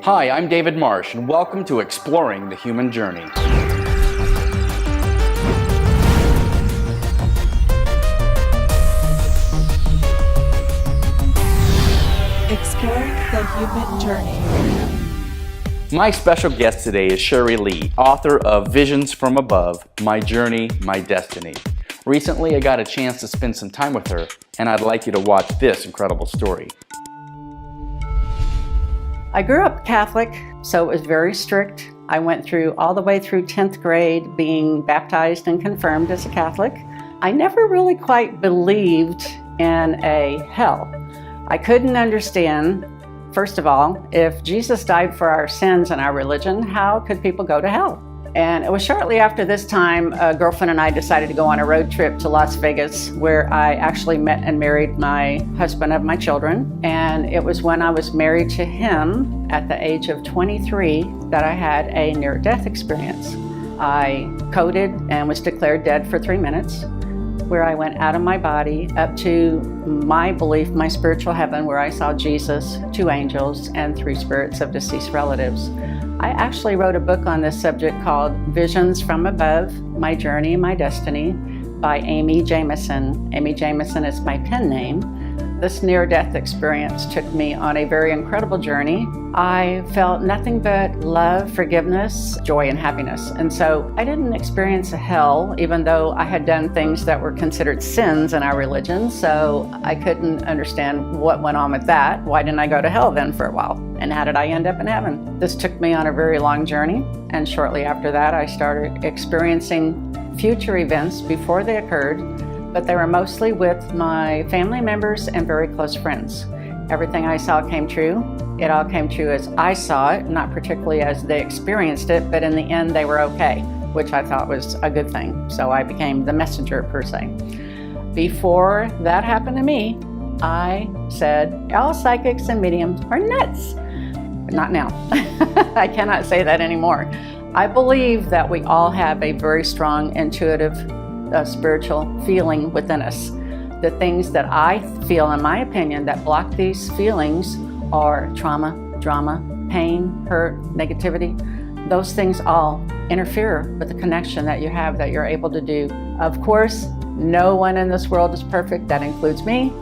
Hi, I'm David Marsh, and welcome to Exploring the Human Journey. Exploring the Human Journey. My special guest today is Shari Lee, author of Visions from Above, My Journey, My Destiny. Recently, I got a chance to spend some time with her, and I'd like you to watch this incredible story. I grew up Catholic, so it was very strict. I went all the way through 10th grade being baptized and confirmed as a Catholic. I never really quite believed in a hell. I couldn't understand, first of all, if Jesus died for our sins in our religion, how could people go to hell? And it was shortly after this time, a girlfriend and I decided to go on a road trip to Las Vegas, where I actually met and married my husband of my children. And it was when I was married to him at the age of 23 that I had a near-death experience. I coded and was declared dead for 3 minutes, where I went out of my body up to my belief, my spiritual heaven, where I saw Jesus, 2 angels, and 3 spirits of deceased relatives. I actually wrote a book on this subject called Visions from Above, My Journey, My Destiny by Amy Jameson. Amy Jameson is my pen name. This near-death experience took me on a very incredible journey. I felt nothing but love, forgiveness, joy, and happiness. And so I didn't experience a hell, even though I had done things that were considered sins in our religion. So I couldn't understand what went on with that. Why didn't I go to hell then for a while? And how did I end up in heaven? This took me on a very long journey. And shortly after that, I started experiencing future events before they occurred, but they were mostly with my family members and very close friends. Everything I saw came true. It all came true as I saw it, not particularly as they experienced it, but in the end they were okay, which I thought was a good thing. So I became the messenger per se. Before that happened to me, I said, all psychics and mediums are nuts. But not now. I cannot say that anymore. I believe that we all have a very strong intuitive spiritual feeling within us. The things that I feel, in my opinion, that block these feelings are trauma, drama, pain, hurt, negativity. Those things all interfere with the connection that you have, that you're able to do. Of course, no one in this world is perfect. That includes me.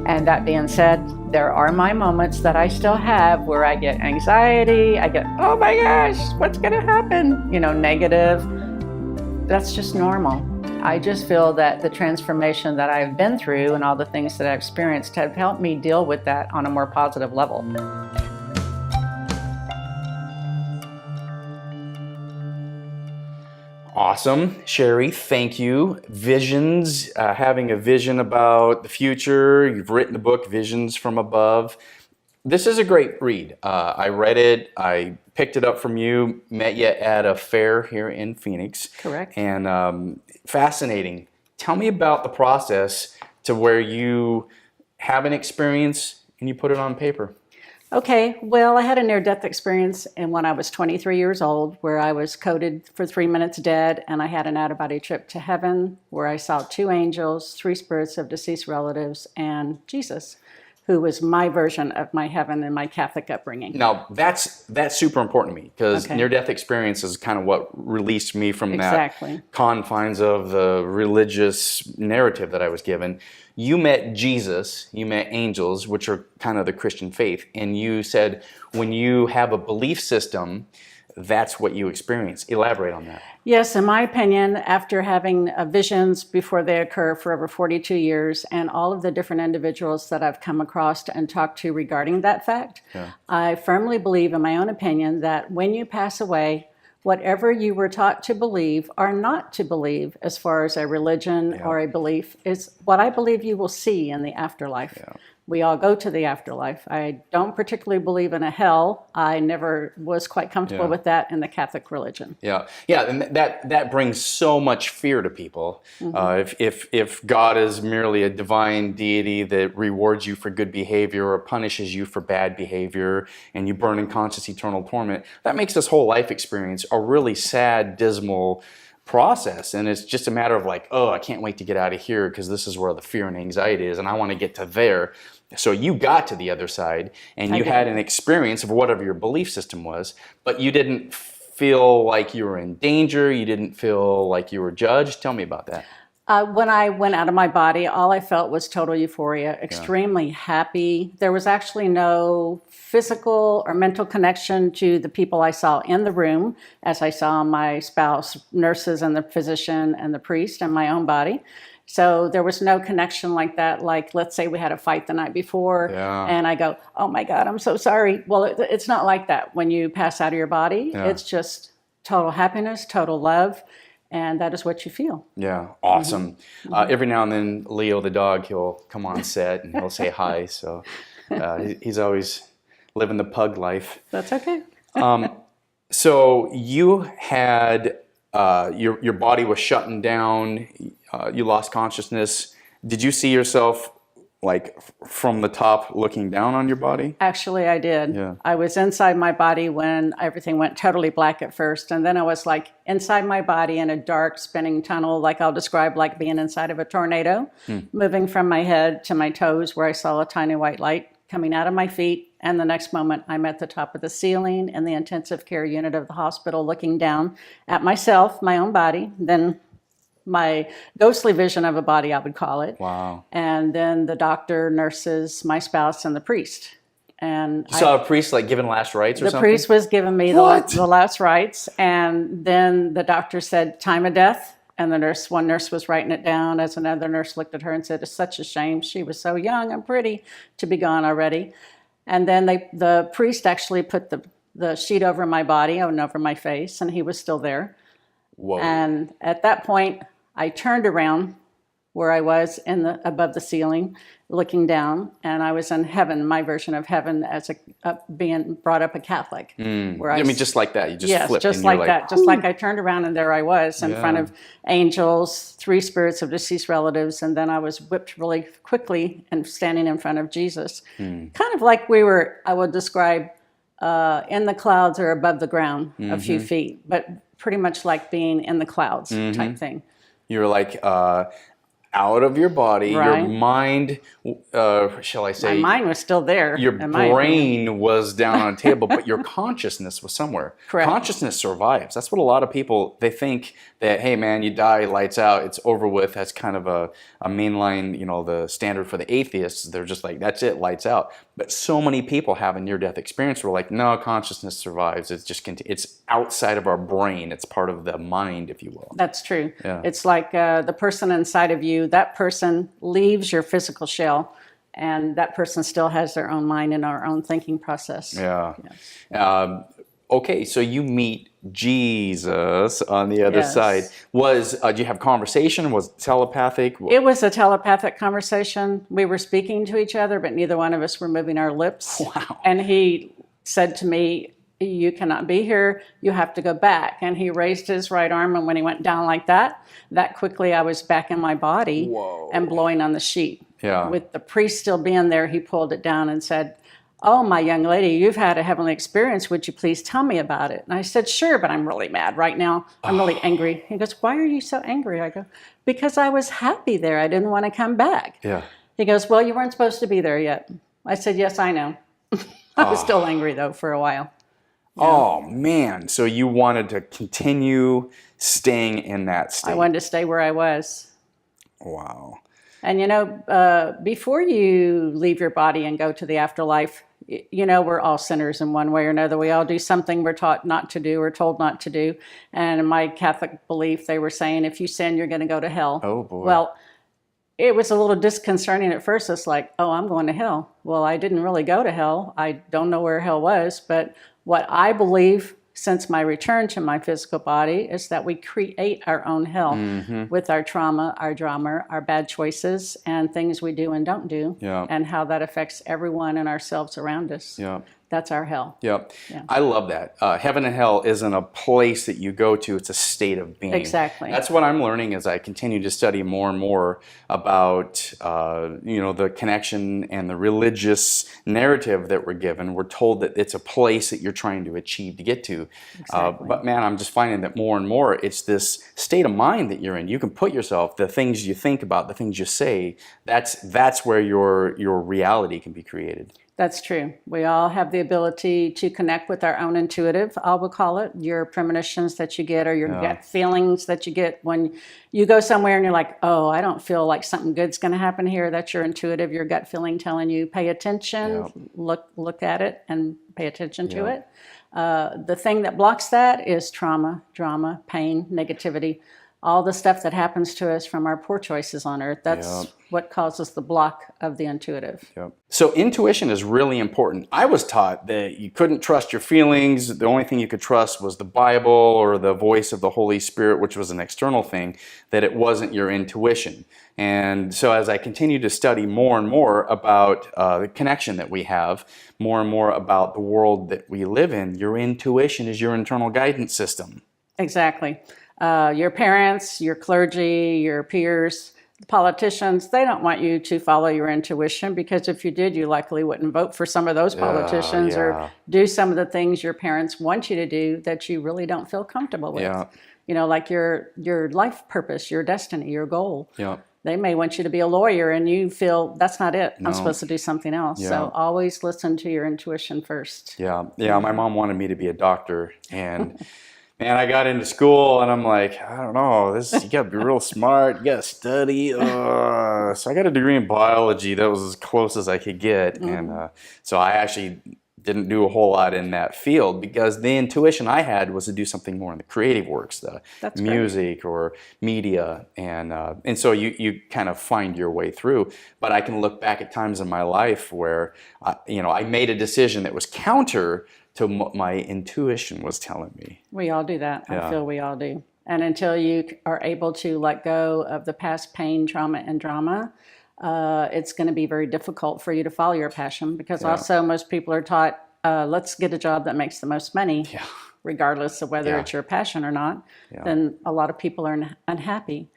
And that being said, there are my moments that I still have where I get anxiety. I get, oh my gosh, what's gonna happen? Negative. That's just normal. I just feel that the transformation that I've been through and all the things that I've experienced have helped me deal with that on a more positive level. Awesome. Shari, thank you. Visions, having a vision about the future. You've written the book, Visions from Above. This is a great read. I read it. I picked it up from you, met you at a fair here in Phoenix. Correct. And fascinating. Tell me about the process to where you have an experience and you put it on paper. Okay, well, I had a near-death experience when I was 23 years old, where I was coded for 3 minutes dead, and I had an out-of-body trip to heaven, where I saw 2 angels, 3 spirits of deceased relatives, and Jesus, who was my version of my heaven and my Catholic upbringing. Now, that's super important to me, because near-death experience is kind of what released me from that confines of the religious narrative that I was given. You met Jesus, you met angels, which are kind of the Christian faith, and you said when you have a belief system, that's what you experience. Elaborate on that. Yes, in my opinion, after having visions before they occur for over 42 years and all of the different individuals that I've come across and talked to regarding that fact, I firmly believe, in my own opinion, that when you pass away, whatever you were taught to believe or not to believe as far as a religion or a belief is what I believe you will see in the afterlife. We all go to the afterlife. I don't particularly believe in a hell. I never was quite comfortable with that in the Catholic religion. And that brings so much fear to people. If God is merely a divine deity that rewards you for good behavior or punishes you for bad behavior, and you burn in conscious eternal torment, that makes this whole life experience a really sad, dismal process. And it's just a matter of like, oh, I can't wait to get out of here because this is where the fear and anxiety is, and I want to get to there. So you got to the other side, and you had an experience of whatever your belief system was, but you didn't feel like you were in danger. You didn't feel like you were judged. Tell me about that. When I went out of my body, all I felt was total euphoria, extremely happy. There was actually no physical or mental connection to the people I saw in the room, as I saw my spouse, nurses, and the physician, and the priest, and my own body. So there was no connection like that. Like, let's say we had a fight the night before, and I go, oh my God, I'm so sorry. Well, it's not like that when you pass out of your body. It's just total happiness, total love. And that is what you feel. Yeah, awesome. Every now and then, Leo the dog, he'll come on set and he'll say hi. So he's always living the pug life. That's okay. So you had, your body was shutting down. You lost consciousness. Did you see yourself like from the top looking down on your body? Actually, I did. Yeah. I was inside my body when everything went totally black at first. And then I was like inside my body in a dark spinning tunnel, like I'll describe like being inside of a tornado, moving from my head to my toes where I saw a tiny white light coming out of my feet. And the next moment I'm at the top of the ceiling in the intensive care unit of the hospital looking down at myself, my own body, then my ghostly vision of a body, I would call it. Wow. And then the doctor, nurses, my spouse, and the priest. And you saw a priest like giving last rites or something? The priest was giving me the last rites. And then the doctor said, time of death. And one nurse was writing it down as another nurse looked at her and said, it's such a shame. She was so young and pretty to be gone already. And then the priest actually put the sheet over my body and over my face, and he was still there. Whoa. And at that point, I turned around where I was above the ceiling, looking down, and I was in heaven, my version of heaven as being brought up a Catholic. Where just like that, you just flipped. Just like that, just like I turned around and there I was in front of angels, 3 spirits of deceased relatives, and then I was whipped really quickly and standing in front of Jesus. Kind of like we were, I would describe, in the clouds or above the ground a few feet, but pretty much like being in the clouds type thing. You're like out of your body, your mind, shall I say? My mind was still there. Your brain was down on a table, but your consciousness was somewhere. Correct. Consciousness survives. That's what a lot of people, they think that, hey man, you die, lights out, it's over with. That's kind of a mainline, the standard for the atheists. They're just like, that's it, lights out. But so many people have a near-death experience where like, no, consciousness survives. It's just, it's outside of our brain. It's part of the mind, if you will. That's true. Yeah. It's like the person inside of you, that person leaves your physical shell, and that person still has their own mind and our own thinking process. Yeah. Yes. Okay, so you meet Jesus on the other side. Did you have conversation? Was it telepathic? It was a telepathic conversation. We were speaking to each other, but neither one of us were moving our lips. Wow. And he said to me, you cannot be here, you have to go back. And he raised his right arm, and when he went down like that quickly I was back in my body. Whoa. And blowing on the sheet. Yeah. With the priest still being there, he pulled it down and said, oh, my young lady, you've had a heavenly experience. Would you please tell me about it? And I said, sure, but I'm really mad right now. I'm really angry. He goes, why are you so angry? I go, because I was happy there. I didn't want to come back. Yeah. He goes, well, you weren't supposed to be there yet. I said, yes, I know. I was still angry, though, for a while. Yeah. Oh, man. So you wanted to continue staying in that state. I wanted to stay where I was. Wow. And, before you leave your body and go to the afterlife, we're all sinners in one way or another. We all do something we're taught not to do or told not to do. And in my Catholic belief, they were saying, if you sin, you're going to go to hell. Oh, boy. Well, it was a little disconcerting at first. It's like, oh, I'm going to hell. Well, I didn't really go to hell. I don't know where hell was. But what I believe since my return to my physical body is that we create our own hell with our trauma, our drama, our bad choices, and things we do and don't do, and how that affects everyone and ourselves around us. Yeah. That's our hell. Yep. Yeah. I love that. Heaven and hell isn't a place that you go to, it's a state of being. Exactly. That's what I'm learning as I continue to study more and more about the connection and the religious narrative that we're given. We're told that it's a place that you're trying to achieve to get to. Exactly. But man, I'm just finding that more and more it's this state of mind that you're in. You can put yourself, the things you think about, the things you say, that's where your reality can be created. That's true. We all have the ability to connect with our own intuitive, I will call it, your premonitions that you get or your gut feelings that you get when you go somewhere and you're like, oh, I don't feel like something good's going to happen here. That's your intuitive, your gut feeling telling you, pay attention, look at it and pay attention to it. The thing that blocks that is trauma, drama, pain, negativity. All the stuff that happens to us from our poor choices on earth, that's what causes the block of the intuitive. Yep. So intuition is really important. I was taught that you couldn't trust your feelings. The only thing you could trust was the Bible or the voice of the Holy Spirit, which was an external thing, that it wasn't your intuition. And so as I continue to study more and more about the connection that we have, more and more about the world that we live in, your intuition is your internal guidance system. Exactly. Your parents, your clergy, your peers, the politicians, they don't want you to follow your intuition, because if you did, you likely wouldn't vote for some of those politicians or do some of the things your parents want you to do that you really don't feel comfortable with. Like your life purpose, your destiny, your goal. They may want you to be a lawyer and you feel that's not it. I'm supposed to do something else. So always listen to your intuition first. My mom wanted me to be a doctor, and man, I got into school and I'm like, I don't know, you gotta be real smart, you gotta study. So I got a degree in biology. That was as close as I could get. And so I actually didn't do a whole lot in that field, because the intuition I had was to do something more in the creative works, the music or media. And so you kind of find your way through. But I can look back at times in my life where, I made a decision that was counter to what my intuition was telling me. We all do that. I feel we all do. And until you are able to let go of the past pain, trauma, and drama, it's going to be very difficult for you to follow your passion, because also most people are taught, let's get a job that makes the most money, regardless of whether it's your passion or not. Then a lot of people are unhappy.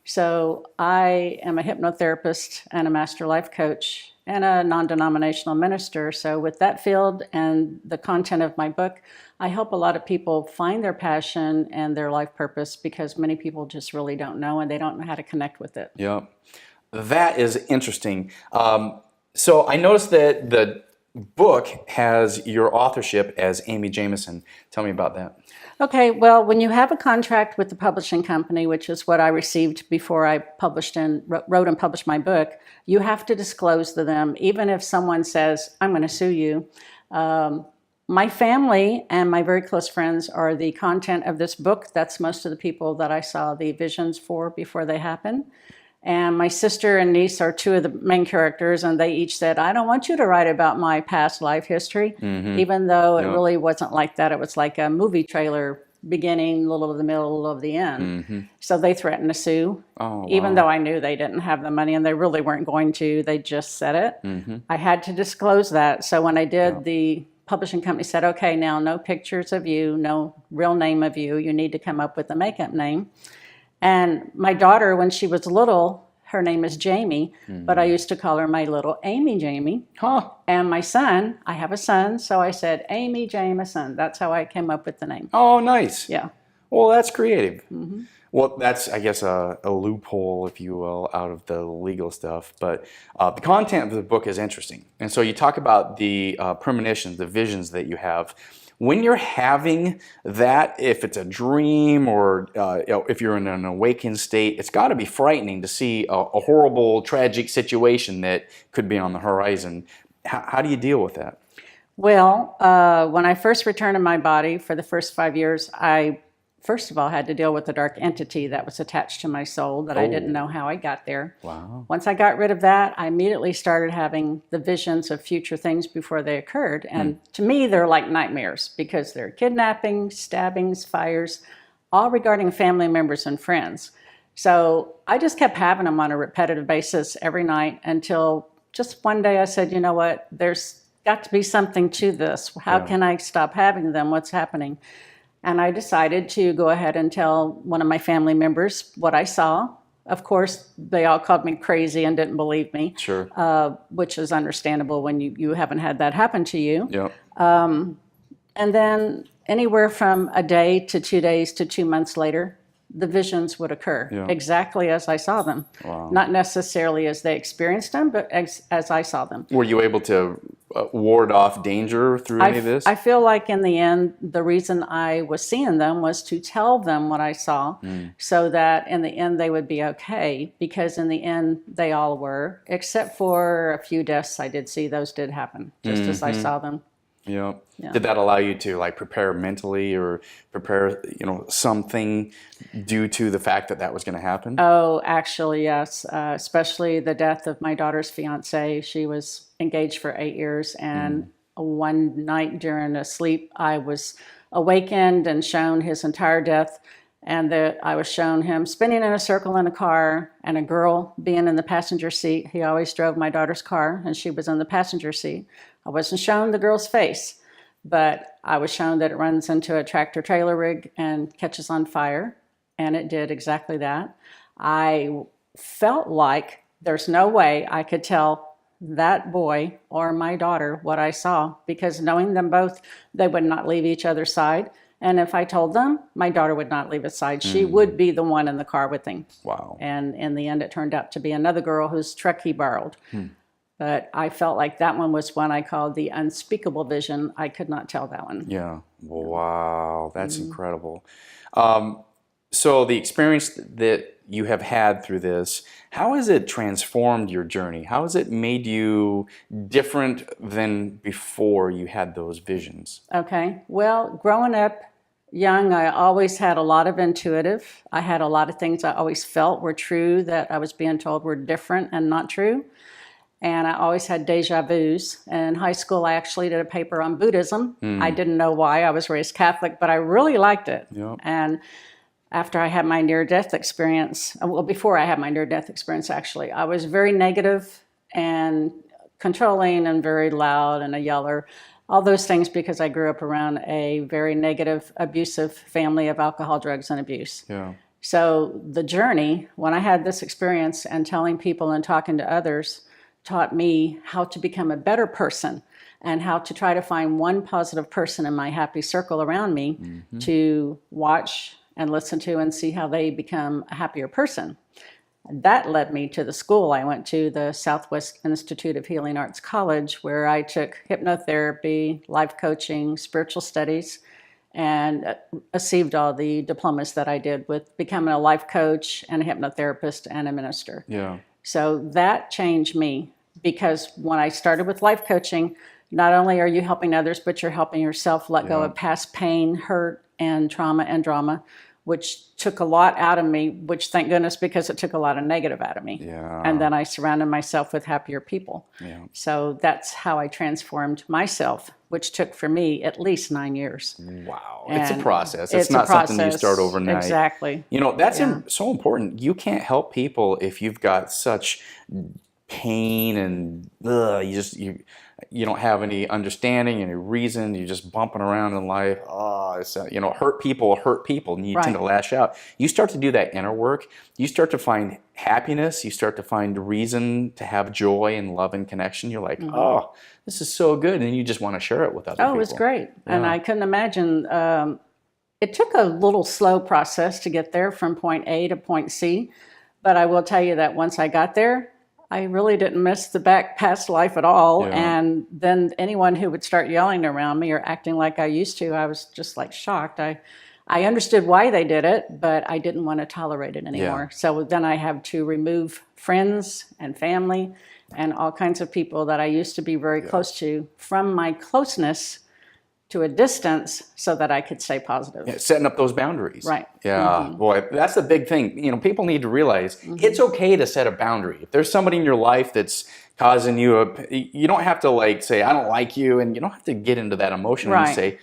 So I am a hypnotherapist and a master life coach and a non-denominational minister. So with that field and the content of my book, I help a lot of people find their passion and their life purpose, because many people just really don't know, and they don't know how to connect with it. Yeah, that is interesting. So I noticed that the book has your authorship as Amy Jamison. Tell me about that. Okay, well, when you have a contract with the publishing company, which is what I received before I wrote and published my book, you have to disclose to them, even if someone says, I'm going to sue you. My family and my very close friends are the content of this book. That's most of the people that I saw the visions for before they happen. And my sister and niece are two of the main characters, and they each said, I don't want you to write about my past life history, even though it really wasn't like that. It was like a movie trailer, beginning, little of the middle of the end. So they threatened to sue, even though I knew they didn't have the money and they really weren't going to. They just said it. I had to disclose that. So when I did, the publishing company said, okay, now no pictures of you, no real name of you. You need to come up with a makeup name. And my daughter, when she was little, her name is Jamie, but I used to call her my little Amy Jamie. And my son, I have a son, so I said Amy Jamison. That's how I came up with the name. Oh, nice. Yeah. Well, that's creative. Well, that's, I guess, a loophole, if you will, out of the legal stuff. But the content of the book is interesting. And so you talk about the premonitions, the visions that you have. When you're having that, if it's a dream or if you're in an awakened state, it's got to be frightening to see a horrible, tragic situation that could be on the horizon. How do you deal with that? Well, when I first returned to my body for the first 5 years, I first of all had to deal with a dark entity that was attached to my soul that I didn't know how I got there. Wow. Once I got rid of that, I immediately started having the visions of future things before they occurred. And to me, they're like nightmares, because they're kidnappings, stabbings, fires, all regarding family members and friends. So I just kept having them on a repetitive basis every night, until just one day I said, you know what, there's got to be something to this. How can I stop having them? What's happening? And I decided to go ahead and tell one of my family members what I saw. Of course, they all called me crazy and didn't believe me. Sure. Which is understandable when you haven't had that happen to you. Yep. And then anywhere from a day to 2 days to 2 months later, the visions would occur exactly as I saw them. Wow. Not necessarily as they experienced them, but as I saw them. Were you able to ward off danger through any of this? I feel like in the end, the reason I was seeing them was to tell them what I saw so that in the end they would be okay, because in the end they all were, except for a few deaths I did see. Those did happen just as I saw them. Yeah. Did that allow you to like prepare mentally or prepare, something due to the fact that that was going to happen? Oh, actually, yes. Especially the death of my daughter's fiance. She was engaged for 8 years, and one night during a sleep, I was awakened and shown his entire death. And I was shown him spinning in a circle in a car and a girl being in the passenger seat. He always drove my daughter's car, and she was in the passenger seat. I wasn't shown the girl's face, but I was shown that it runs into a tractor trailer rig and catches on fire, and it did exactly that. I felt like there's no way I could tell that boy or my daughter what I saw, because knowing them both, they would not leave each other's side. And if I told them, my daughter would not leave his side. She would be the one in the car with him. Wow. And in the end, it turned out to be another girl whose truck he borrowed. But I felt like that one was one I called the unspeakable vision. I could not tell that one. Yeah. Wow. That's incredible. So the experience that you have had through this, how has it transformed your journey? How has it made you different than before you had those visions? Okay. Well, growing up young, I always had a lot of intuitive. I had a lot of things I always felt were true that I was being told were different and not true. And I always had deja vus. In high school, I actually did a paper on Buddhism. I didn't know why. I was raised Catholic, but I really liked it. Yep. And after I had my near-death experience, well, before I had my near-death experience, actually, I was very negative and controlling and very loud and a yeller. All those things because I grew up around a very negative, abusive family of alcohol, drugs, and abuse. Yeah. So the journey, when I had this experience and telling people and talking to others, taught me how to become a better person and how to try to find one positive person in my happy circle around me to watch and listen to and see how they become a happier person. That led me to the school I went to, the Southwest Institute of Healing Arts College, where I took hypnotherapy, life coaching, spiritual studies, and received all the diplomas that I did with becoming a life coach and a hypnotherapist and a minister. Yeah. So that changed me, because when I started with life coaching, not only are you helping others, but you're helping yourself let go of past pain, hurt, and trauma and drama, which took a lot out of me, which thank goodness, because it took a lot of negative out of me. Yeah. And then I surrounded myself with happier people. Yeah. So that's how I transformed myself, which took for me at least 9 years. Wow. And it's a process. It's not something you start overnight. Exactly. That's so important. You can't help people if you've got such pain and you don't have any understanding, any reason. You're just bumping around in life. Hurt people, and you tend to lash out. You start to do that inner work. You start to find happiness. You start to find reason to have joy and love and connection. You're like, oh, this is so good. And you just want to share it with other people. Oh, it was great. Yeah. And I couldn't imagine. It took a little slow process to get there from point A to point C. But I will tell you that once I got there, I really didn't miss the past life at all. Yeah. And then anyone who would start yelling around me or acting like I used to, I was just like shocked. I understood why they did it, but I didn't want to tolerate it anymore. Yeah. So then I had to remove friends and family and all kinds of people that I used to be very close to from my closeness to a distance so that I could stay positive. Yeah, setting up those boundaries. Right. Yeah. Boy, that's the big thing. People need to realize it's okay to set a boundary. If there's somebody in your life that's causing you you don't have to say, I don't like you, and you don't have to get into that emotion and say,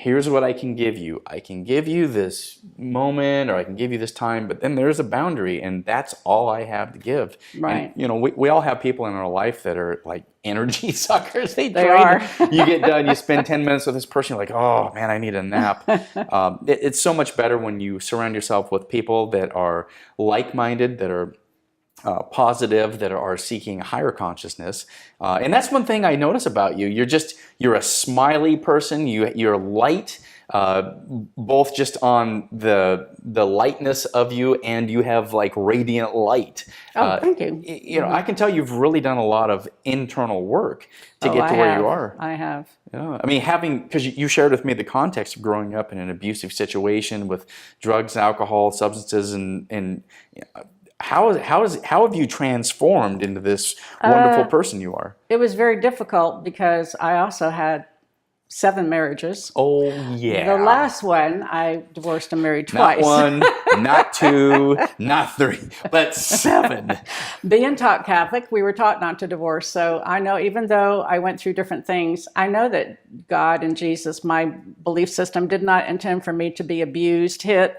here's what I can give you. I can give you this moment, or I can give you this time, but then there's a boundary, and that's all I have to give. Right. And, we all have people in our life that are like energy suckers. They drain are. You get done, you spend 10 minutes with this person, you're like, oh man, I need a nap. It's so much better when you surround yourself with people that are like-minded, that are positive, that are seeking higher consciousness. And that's one thing I notice about you. You're a smiley person. You're light, both just on the lightness of you, and you have like radiant light. Oh, thank you. I can tell you've really done a lot of internal work to get to where you are. I have. Yeah. I mean, because you shared with me the context of growing up in an abusive situation with drugs, alcohol, substances, and how have you transformed into this wonderful person you are? It was very difficult because I also had 7 marriages. Oh, yeah. The last one, I divorced and married twice. Not 1, not 2, not 3, but 7. Being taught Catholic, we were taught not to divorce. So I know, even though I went through different things, I know that God and Jesus, my belief system, did not intend for me to be abused, hit,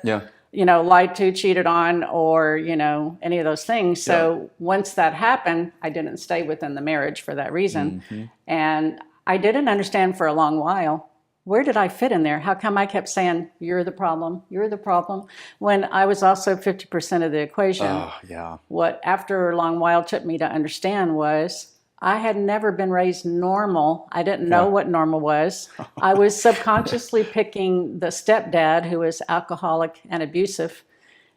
lied to, cheated on, or, any of those things. So once that happened, I didn't stay within the marriage for that reason. Mm-hmm. And I didn't understand for a long while, where did I fit in there? How come I kept saying, you're the problem, when I was also 50% of the equation? Oh, yeah. What, after a long while, took me to understand was, I had never been raised normal. I didn't know what normal was. I was subconsciously picking the stepdad who was alcoholic and abusive.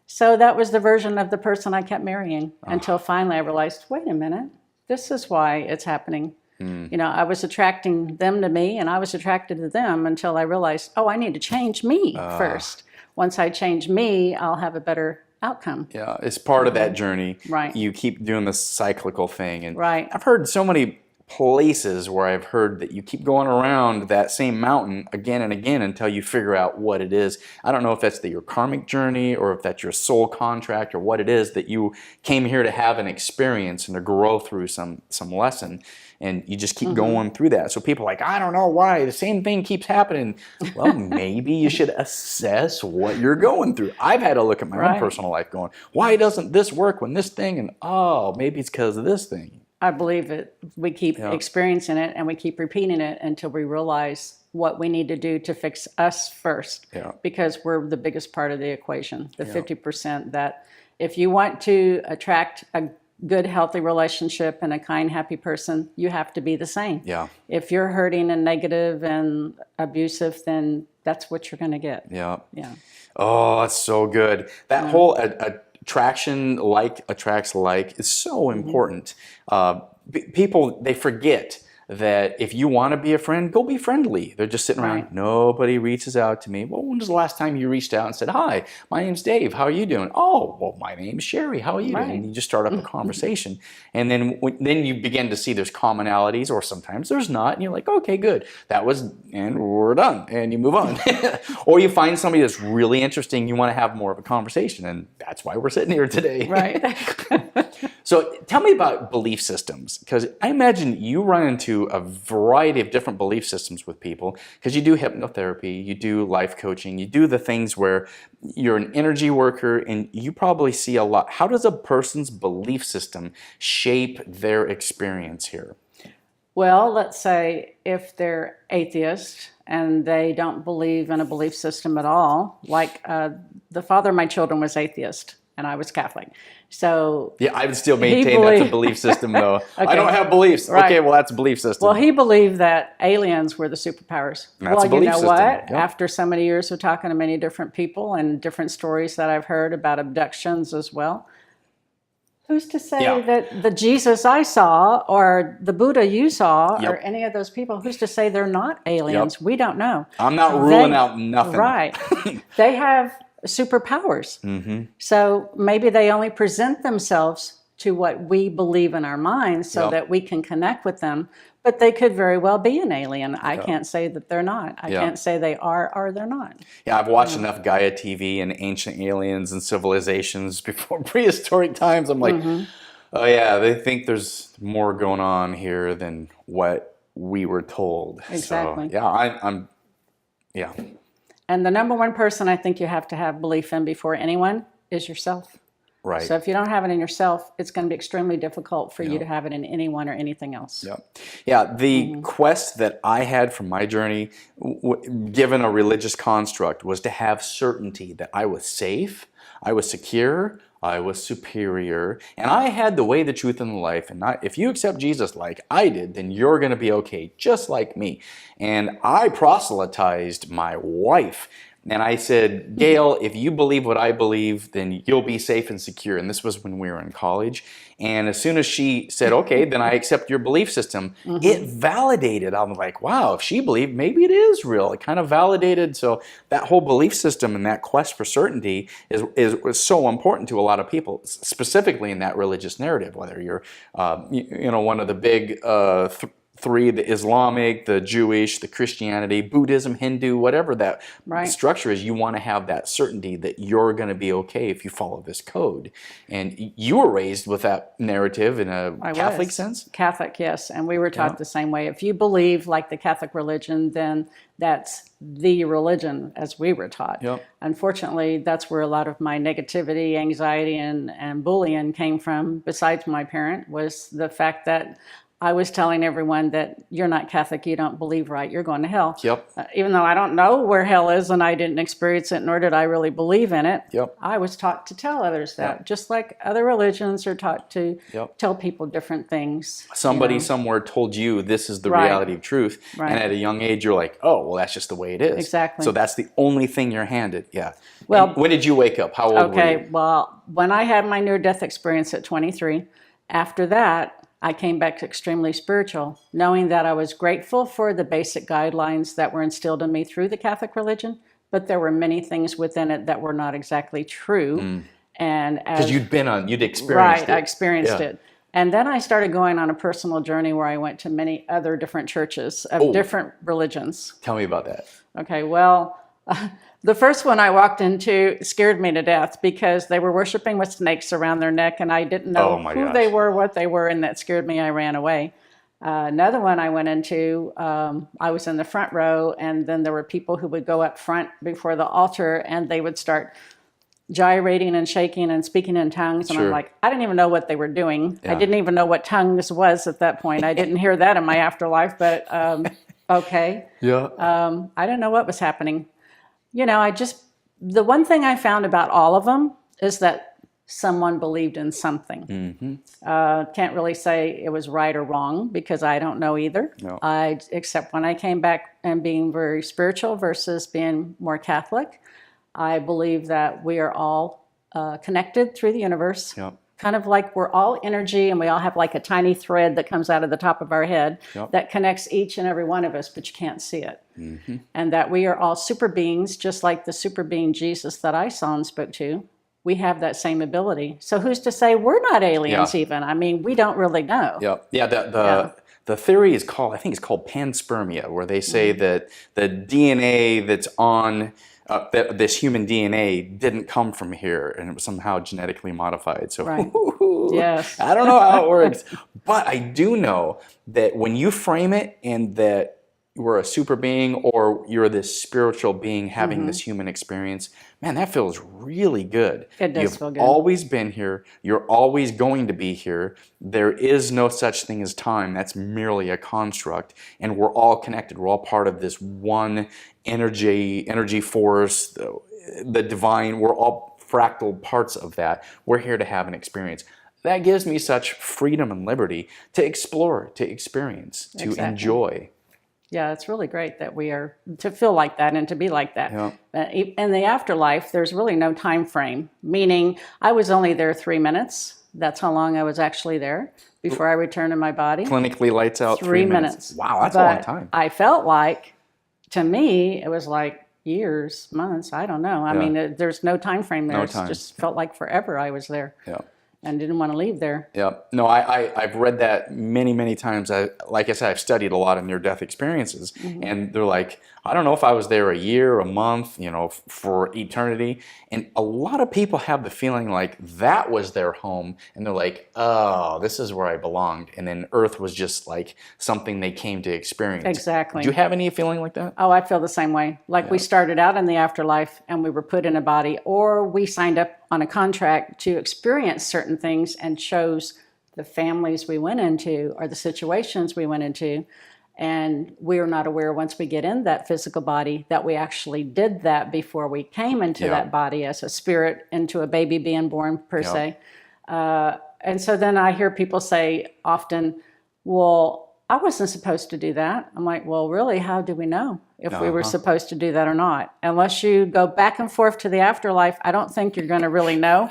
So that was the version of the person I kept marrying until finally I realized, wait a minute, this is why it's happening. I was attracting them to me, and I was attracted to them until I realized, I need to change me first. Once I change me, I'll have a better outcome. Yeah, it's part of that journey. Right. You keep doing this cyclical thing. And right. I've heard so many places where I've heard that you keep going around that same mountain again and again until you figure out what it is. I don't know if that's your karmic journey, or if that's your soul contract, or what it is that you came here to have an experience and to grow through some lesson. And you just keep going through that. So people are like, I don't know why the same thing keeps happening. Well, maybe you should assess what you're going through. I've had to look at my own personal life going, why doesn't this work when this thing, and maybe it's because of this thing. I believe it. We keep experiencing it, and we keep repeating it until we realize what we need to do to fix us first. Yeah. Because we're the biggest part of the equation, the 50%, that if you want to attract a good, healthy relationship and a kind, happy person, you have to be the same. Yeah. If you're hurting and negative and abusive, then that's what you're going to get. Yeah. Yeah. Oh, that's so good. That whole attraction, like attracts like, is so important. People, they forget that if you want to be a friend, go be friendly. They're just sitting around, nobody reaches out to me. Well, when was the last time you reached out and said, hi, my name's Dave, how are you doing? Oh, well, my name's Cherie, how are you doing? And you just start up a conversation. And then you begin to see there's commonalities, or sometimes there's not, and you're like, okay, good. And we're done. And you move on. Or you find somebody that's really interesting, you want to have more of a conversation, and that's why we're sitting here today. Right. So tell me about belief systems, because I imagine you run into a variety of different belief systems with people, because you do hypnotherapy, you do life coaching, you do the things where you're an energy worker, and you probably see a lot. How does a person's belief system shape their experience here? Well, let's say if they're atheist and they don't believe in a belief system at all, like the father of my children was atheist and I was Catholic. So yeah, I would still maintain that's a belief system, though. Okay. I don't have beliefs. Right. Okay, well, that's a belief system. Well, he believed that aliens were the superpowers. That's a belief system. What? Yep. After so many years of talking to many different people and different stories that I've heard about abductions as well, who's to say that the Jesus I saw, or the Buddha you saw, or any of those people, who's to say they're not aliens? We don't know. I'm not ruling out nothing. Right. They have superpowers. So maybe they only present themselves to what we believe in our minds so that we can connect with them, but they could very well be an alien. I can't say that they're not. I can't say they are or they're not. Yeah, I've watched enough Gaia TV and ancient aliens and civilizations before prehistoric times. I'm like, oh yeah, they think there's more going on here than what we were told. Exactly. So, yeah, I'm Yeah. And the number one person I think you have to have belief in before anyone is yourself. Right. So if you don't have it in yourself, it's going to be extremely difficult for you to have it in anyone or anything else. Yeah. Yeah. The quest that I had from my journey, given a religious construct, was to have certainty that I was safe, I was secure, I was superior, and I had the way, the truth, and the life. And if you accept Jesus like I did, then you're going to be okay, just like me. And I proselytized my wife. And I said, Gail, if you believe what I believe, then you'll be safe and secure. And this was when we were in college. And as soon as she said, okay, then I accept your belief system, it validated. I'm like, wow, if she believed, maybe it is real. It kind of validated. So that whole belief system and that quest for certainty was so important to a lot of people, specifically in that religious narrative, whether you're, one of the big three, the Islamic, the Jewish, the Christianity, Buddhism, Hindu, whatever that structure is, you want to have that certainty that you're going to be okay if you follow this code. And you were raised with that narrative in a Catholic sense? Catholic, yes. And we were taught the same way. If you believe like the Catholic religion, then that's the religion as we were taught. Unfortunately, that's where a lot of my negativity, anxiety, and bullying came from, besides my parent, was the fact that I was telling everyone that you're not Catholic, you don't believe right, you're going to hell. Even though I don't know where hell is and I didn't experience it, nor did I really believe in it, I was taught to tell others that, just like other religions are taught to tell people different things. Somebody somewhere told you this is the reality of truth, and at a young age you're like, oh, well, that's just the way it is. Exactly. So that's the only thing you're handed. Well, and when did you wake up? How old were you? Well, when I had my near-death experience at 23, after that, I came back extremely spiritual, knowing that I was grateful for the basic guidelines that were instilled in me through the Catholic religion, but there were many things within it that were not exactly true. And because you'd experienced it. I experienced it. And then I started going on a personal journey where I went to many other different churches of different religions. Tell me about that. Okay, well, the first one I walked into scared me to death because they were worshiping with snakes around their neck, and I didn't know who they were, what they were, and that scared me. I ran away. Another one I went into, I was in the front row, and then there were people who would go up front before the altar, and they would start gyrating and shaking and speaking in tongues. And I'm like, I didn't even know what they were doing. I didn't even know what tongues was at that point. I didn't hear that in my afterlife, but okay. I didn't know what was happening. The one thing I found about all of them is that someone believed in something. Can't really say it was right or wrong because I don't know either. Except when I came back and being very spiritual versus being more Catholic, I believe that we are all connected through the universe. Kind of like we're all energy, and we all have like a tiny thread that comes out of the top of our head that connects each and every one of us, but you can't see it. And that we are all super beings, just like the super being Jesus that I saw and spoke to. We have that same ability. So who's to say we're not aliens even? I mean, we don't really know. The theory is called, I think it's called panspermia, where they say that the DNA that's on this human DNA didn't come from here, and it was somehow genetically modified. So I don't know how it works, but I do know that when you frame it and that we're a super being or you're this spiritual being having this human experience, man, that feels really good. It does feel good. You've always been here. You're always going to be here. There is no such thing as time. That's merely a construct. And we're all connected. We're all part of this one energy force, the divine. We're all fractal parts of that. We're here to have an experience. That gives me such freedom and liberty to explore, to experience, to enjoy. Yeah, it's really great that we are to feel like that and to be like that. In the afterlife, there's really no time frame, meaning I was only there 3 minutes. That's how long I was actually there before I returned to my body. Clinically lights out 3 minutes. Wow, that's a long time. I felt like, to me, it was like years, months, I don't know. I mean, there's no time frame there. It just felt like forever I was there. and didn't want to leave there. Yeah. No, I've read that many, many times. Like I said, I've studied a lot of near-death experiences, and they're like, I don't know if I was there a year, a month, for eternity. And a lot of people have the feeling like that was their home, and they're like, oh, this is where I belonged. And then Earth was just like something they came to experience. Exactly. Do you have any feeling like that? Oh, I feel the same way. Like we started out in the afterlife and we were put in a body, or we signed up on a contract to experience certain things and chose the families we went into or the situations we went into. And we're not aware once we get in that physical body that we actually did that before we came into that body as a spirit into a baby being born per se. And so then I hear people say often, well, I wasn't supposed to do that. I'm like, well, really, how do we know if we were supposed to do that or not? Unless you go back and forth to the afterlife, I don't think you're going to really know.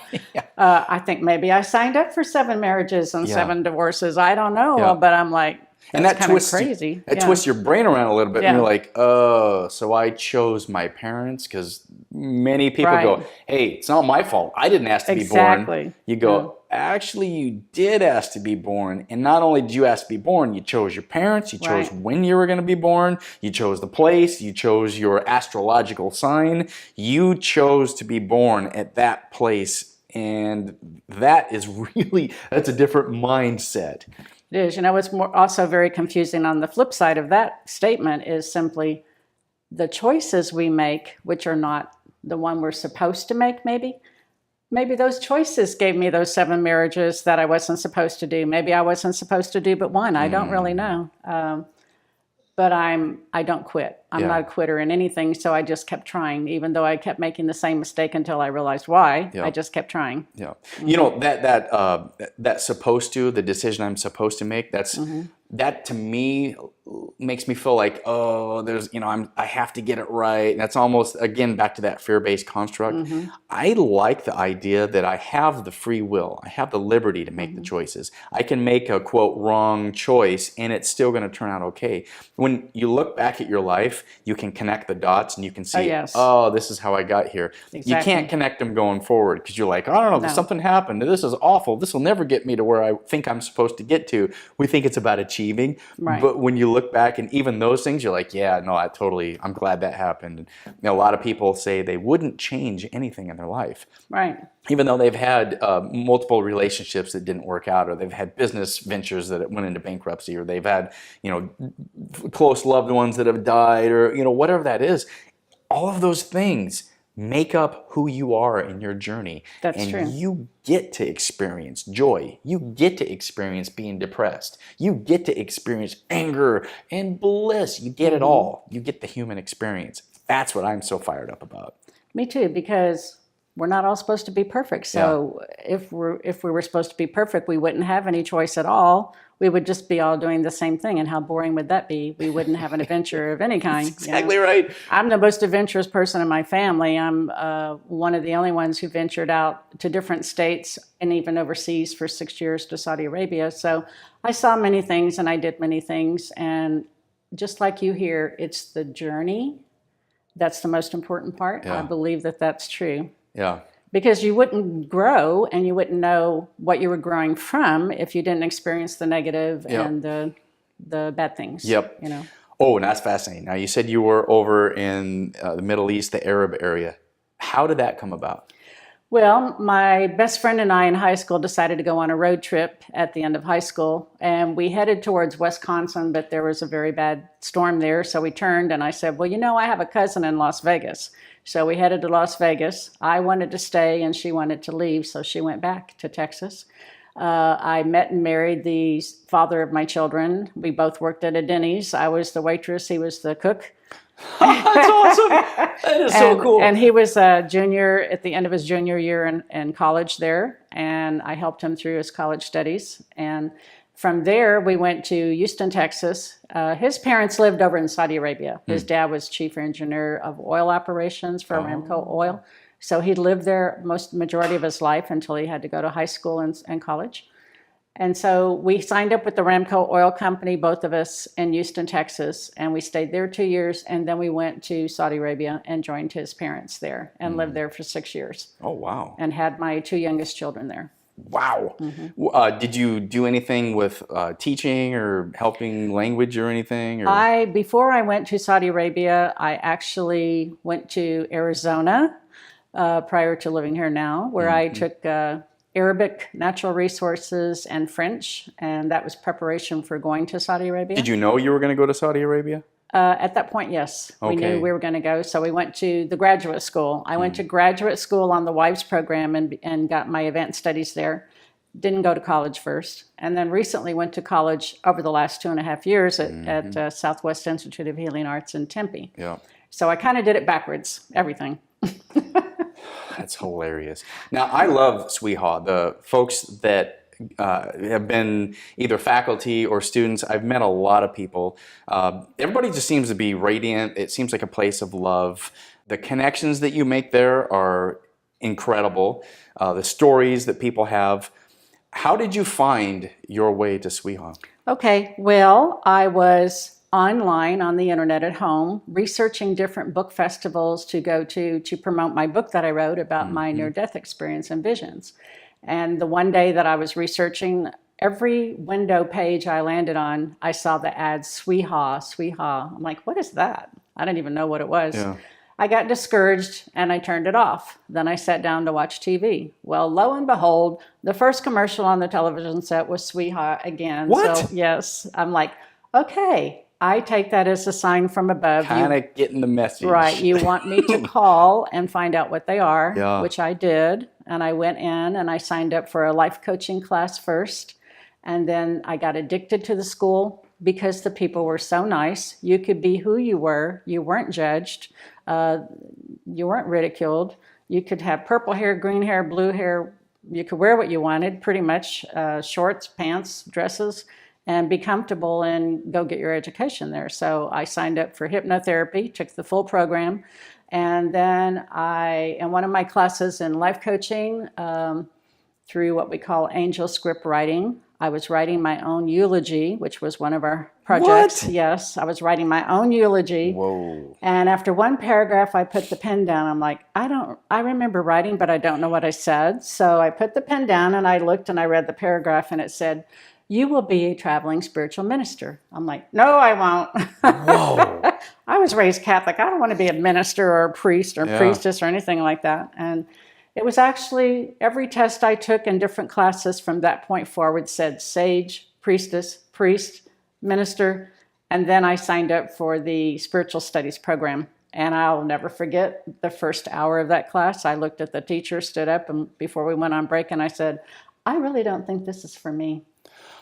I think maybe I signed up for 7 marriages and 7 divorces. I don't know, but I'm like, that's kind of crazy. That twists your brain around a little bit, and you're like, oh, so I chose my parents? Because many people go, hey, it's not my fault. I didn't ask to be born. You go, actually, you did ask to be born. And not only did you ask to be born, you chose your parents, you chose when you were going to be born, you chose the place, you chose your astrological sign. You chose to be born at that place. And that is that's a different mindset. It is. What's also very confusing on the flip side of that statement is simply the choices we make, which are not the one we're supposed to make, maybe. Maybe those choices gave me those 7 marriages that I wasn't supposed to do. Maybe I wasn't supposed to do but one. I don't really know. But I don't quit. I'm not a quitter in anything, so I just kept trying, even though I kept making the same mistake until I realized why. I just kept trying. Yeah. That supposed to, the decision I'm supposed to make, that to me makes me feel like, oh, there's, I have to get it right. And that's almost, again, back to that fear-based construct. I like the idea that I have the free will. I have the liberty to make the choices. I can make a, quote, wrong choice, and it's still going to turn out okay. When you look back at your life, you can connect the dots, and you can see, oh, this is how I got here. Exactly. You can't connect them going forward, because you're like, I don't know, something happened. This is awful. This will never get me to where I think I'm supposed to get to. We think it's about achieving. But when you look back, and even those things, you're like, yeah, no, I'm glad that happened. And a lot of people say they wouldn't change anything in their life. Even though they've had multiple relationships that didn't work out, or they've had business ventures that went into bankruptcy, or they've had, close loved ones that have died, or, whatever that is. All of those things make up who you are in your journey. That's true. You get to experience joy. You get to experience being depressed. You get to experience anger and bliss. You get it all. You get the human experience. That's what I'm so fired up about. Me too, because we're not all supposed to be perfect. So if we were supposed to be perfect, we wouldn't have any choice at all. We would just be all doing the same thing. And how boring would that be? We wouldn't have an adventure of any kind. That's exactly right. I'm the most adventurous person in my family. I'm one of the only ones who ventured out to different states and even overseas for 6 years to Saudi Arabia. So I saw many things and I did many things. And just like you here, it's the journey that's the most important part. I believe that that's true. Yeah. Because you wouldn't grow and you wouldn't know what you were growing from if you didn't experience the negative and the bad things. Oh, and that's fascinating. Now, you said you were over in the Middle East, the Arab area. How did that come about? Well, my best friend and I in high school decided to go on a road trip at the end of high school, and we headed towards Wisconsin, but there was a very bad storm there, so we turned, and I said, well, I have a cousin in Las Vegas. So we headed to Las Vegas. I wanted to stay, and she wanted to leave, so she went back to Texas. I met and married the father of my children. We both worked at a Denny's. I was the waitress. He was the cook. That's awesome. That is so cool. And he was a junior at the end of his junior year in college there, and I helped him through his college studies. And from there, we went to Houston, Texas. His parents lived over in Saudi Arabia. His dad was chief engineer of oil operations for Aramco Oil. So he lived there majority of his life until he had to go to high school and college. And so we signed up with the Aramco Oil Company, both of us, in Houston, Texas, and we stayed there 2 years, and then we went to Saudi Arabia and joined his parents there and lived there for 6 years. Oh, wow. And had my 2 youngest children there. Wow. Did you do anything with teaching or helping language or anything? Or? Before I went to Saudi Arabia, I actually went to Arizona prior to living here now, where I took Arabic, natural resources, and French, and that was preparation for going to Saudi Arabia. Did you know you were going to go to Saudi Arabia? At that point, yes. We knew we were going to go, so we went to the graduate school. I went to graduate school on the wives program and got my advanced studies there. Didn't go to college first, and then recently went to college over the last 2.5 years at Southwest Institute of Healing Arts in Tempe. Yeah. So I kind of did it backwards, everything. That's hilarious. Now, I love SWIHA. The folks that have been either faculty or students, I've met a lot of people. Everybody just seems to be radiant. It seems like a place of love. The connections that you make there are incredible. The stories that people have. How did you find your way to SWIHA? Okay, well, I was online on the internet at home, researching different book festivals to go to promote my book that I wrote about my near-death experience and visions. And the one day that I was researching, every window page I landed on, I saw the ad, SWIHA, SWIHA. I'm like, what is that? I didn't even know what it was. Yeah. I got discouraged and I turned it off. Then I sat down to watch TV. Well, lo and behold, the first commercial on the television set was SWIHA again. What? So, yes, I'm like, okay, I take that as a sign from above. Kind of getting the message. Right. You want me to call and find out what they are, which I did. And I went in and I signed up for a life coaching class first. And then I got addicted to the school because the people were so nice. You could be who you were. You weren't judged. You weren't ridiculed. You could have purple hair, green hair, blue hair. You could wear what you wanted, pretty much, shorts, pants, dresses, and be comfortable and go get your education there. So I signed up for hypnotherapy, took the full program. And then in one of my classes in life coaching, through what we call angel script writing, I was writing my own eulogy, which was one of our projects. What? Yes, I was writing my own eulogy. Whoa. And after one paragraph, I put the pen down. I'm like, I remember writing, but I don't know what I said. So I put the pen down and I looked and I read the paragraph and it said, "You will be a traveling spiritual minister." I'm like, no, I won't. Whoa. I was raised Catholic. I don't want to be a minister or a priest or priestess or anything like that. And it was actually every test I took in different classes from that point forward said sage, priestess, priest, minister. And then I signed up for the spiritual studies program. And I'll never forget the first hour of that class. I looked at the teacher, stood up, and before we went on break, and I said, I really don't think this is for me.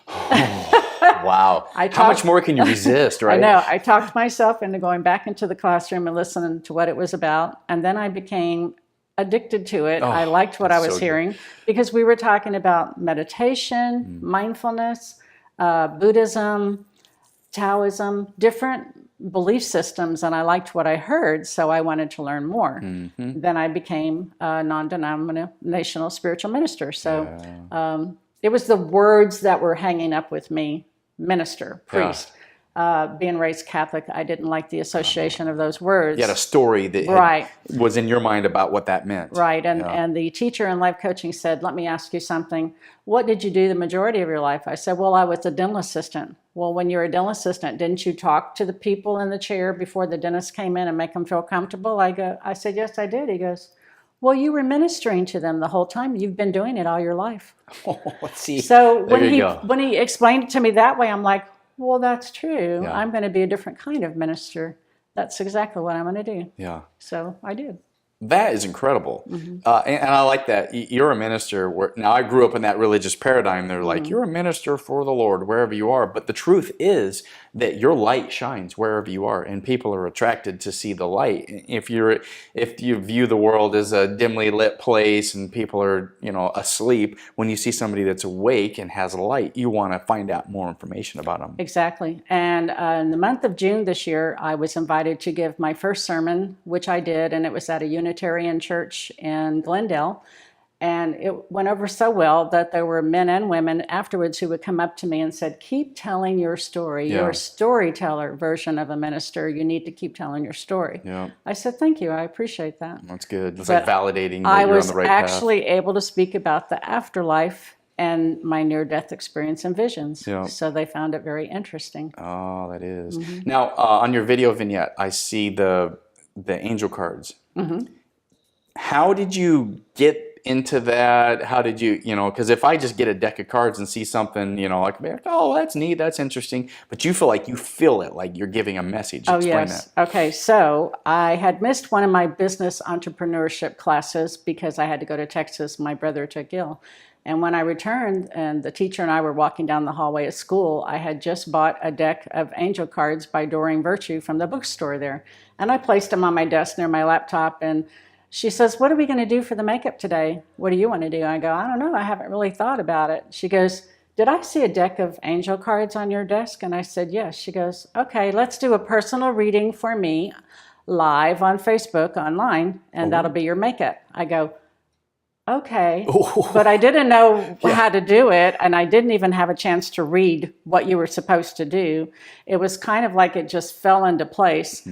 Wow. How much more can you resist, right? I know. I talked myself into going back into the classroom and listening to what it was about. And then I became addicted to it. I liked what I was hearing because we were talking about meditation, mindfulness, Buddhism, Taoism, different belief systems, and I liked what I heard, so I wanted to learn more. Then I became a non-denominational spiritual minister. So it was the words that were hanging up with me: minister, priest. Being raised Catholic, I didn't like the association of those words. You had a story that was in your mind about what that meant. Right, and the teacher in life coaching said, let me ask you something. What did you do the majority of your life? I said, well, I was a dental assistant. Well, when you were a dental assistant, didn't you talk to the people in the chair before the dentist came in and make them feel comfortable? I said, yes, I did. He goes, well, you were ministering to them the whole time. You've been doing it all your life. Let's see. So when he explained it to me that way, I'm like, well, that's true. I'm going to be a different kind of minister. That's exactly what I'm going to do. Yeah. So I did. That is incredible. And I like that. You're a minister. Now, I grew up in that religious paradigm. They're like, you're a minister for the Lord wherever you are. But the truth is that your light shines wherever you are, and people are attracted to see the light. If you view the world as a dimly lit place and people are, asleep, when you see somebody that's awake and has a light, you want to find out more information about them. Exactly. And in the month of June this year, I was invited to give my first sermon, which I did, and it was at a Unitarian church in Glendale. And it went over so well that there were men and women afterwards who would come up to me and said, keep telling your story. Yeah. You're a storyteller version of a minister. You need to keep telling your story. Yeah. I said, thank you. I appreciate that. That's good. It's like validating that I you're was on the right path. actually able to speak about the afterlife and my near-death experience and visions. Yeah. So they found it very interesting. Oh, that is. Now, on your video vignette, I see the angel cards. How did you get into that? How did you, because if I just get a deck of cards and see something, like, oh, that's neat, that's interesting, but you feel it, like you're giving a message. Oh, Explain yes. that. Okay, so I had missed one of my business entrepreneurship classes because I had to go to Texas. My brother took ill. And when I returned and the teacher and I were walking down the hallway at school, I had just bought a deck of angel cards by Doreen Virtue from the bookstore there. And I placed them on my desk near my laptop, and she says, what are we going to do for the makeup today? What do you want to do? I go, I don't know. I haven't really thought about it. She goes, did I see a deck of angel cards on your desk? And I said, yes. She goes, okay, let's do a personal reading for me live on Facebook online, and that'll be your makeup. I go, okay. But I didn't know how to do it, and I didn't even have a chance to read what you were supposed to do. It was kind of like it just fell into place.